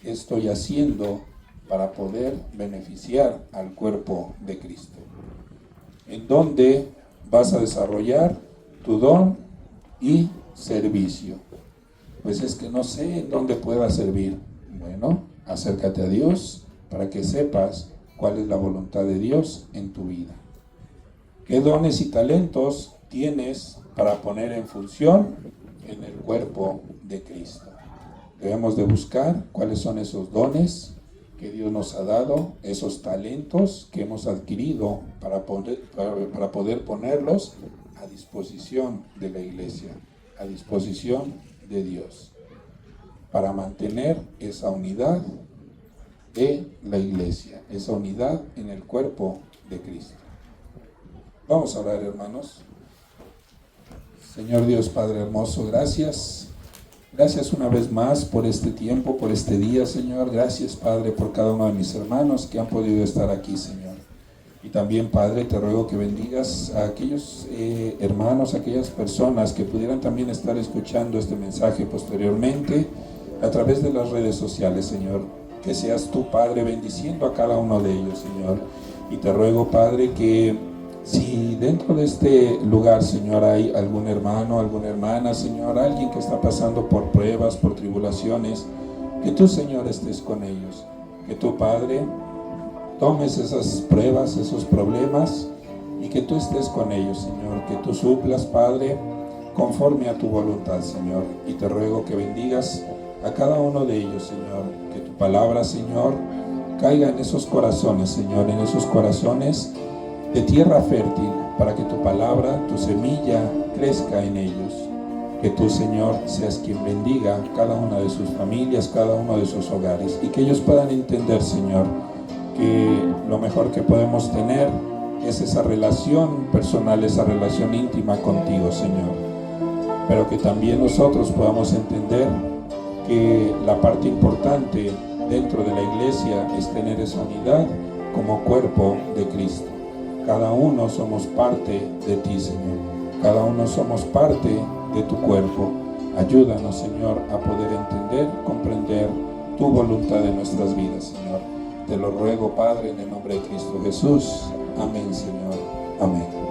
¿Qué estoy haciendo para poder beneficiar al cuerpo de Cristo? ¿En dónde vas a desarrollar tu don y servicio? Pues es que no sé en dónde pueda servir. Bueno, acércate a Dios para que sepas cuál es la voluntad de Dios en tu vida. ¿Qué dones y talentos tienes para poner en función en el cuerpo de Cristo. Debemos de buscar cuáles son esos dones que Dios nos ha dado, esos talentos que hemos adquirido para poder ponerlos a disposición de la iglesia, a disposición de Dios, para mantener esa unidad de la iglesia, esa unidad en el cuerpo de Cristo. Vamos a orar, hermanos. Señor Dios Padre hermoso, gracias. Gracias una vez más por este tiempo, por este día, Señor. Gracias, Padre, por cada uno de mis hermanos que han podido estar aquí, Señor. Y también, Padre, te ruego que bendigas a aquellos hermanos, a aquellas personas que pudieran también estar escuchando este mensaje posteriormente a través de las redes sociales, Señor. Que seas tú, Padre, bendiciendo a cada uno de ellos, Señor. Y te ruego, Padre, que si dentro de este lugar, Señor, hay algún hermano, alguna hermana, Señor, alguien que está pasando por pruebas, por tribulaciones, que tú, Señor, estés con ellos. Que tú, Padre, tomes esas pruebas, esos problemas, y que tú estés con ellos, Señor. Que tú suplas, Padre, conforme a tu voluntad, Señor. Y te ruego que bendigas a cada uno de ellos, Señor. Que tu palabra, Señor, caiga en esos corazones, Señor, en esos corazones de tierra fértil, para que tu palabra, tu semilla, crezca en ellos. Que tú, Señor, seas quien bendiga cada una de sus familias, cada uno de sus hogares, y que ellos puedan entender, Señor, que lo mejor que podemos tener es esa relación personal, esa relación íntima contigo, Señor. Pero que también nosotros podamos entender que la parte importante dentro de la iglesia es tener esa unidad como cuerpo de Cristo. Cada uno somos parte de ti, Señor. Cada uno somos parte de tu cuerpo. Ayúdanos, Señor, a poder entender, comprender tu voluntad en nuestras vidas, Señor. Te lo ruego, Padre, en el nombre de Cristo Jesús. Amén, Señor. Amén.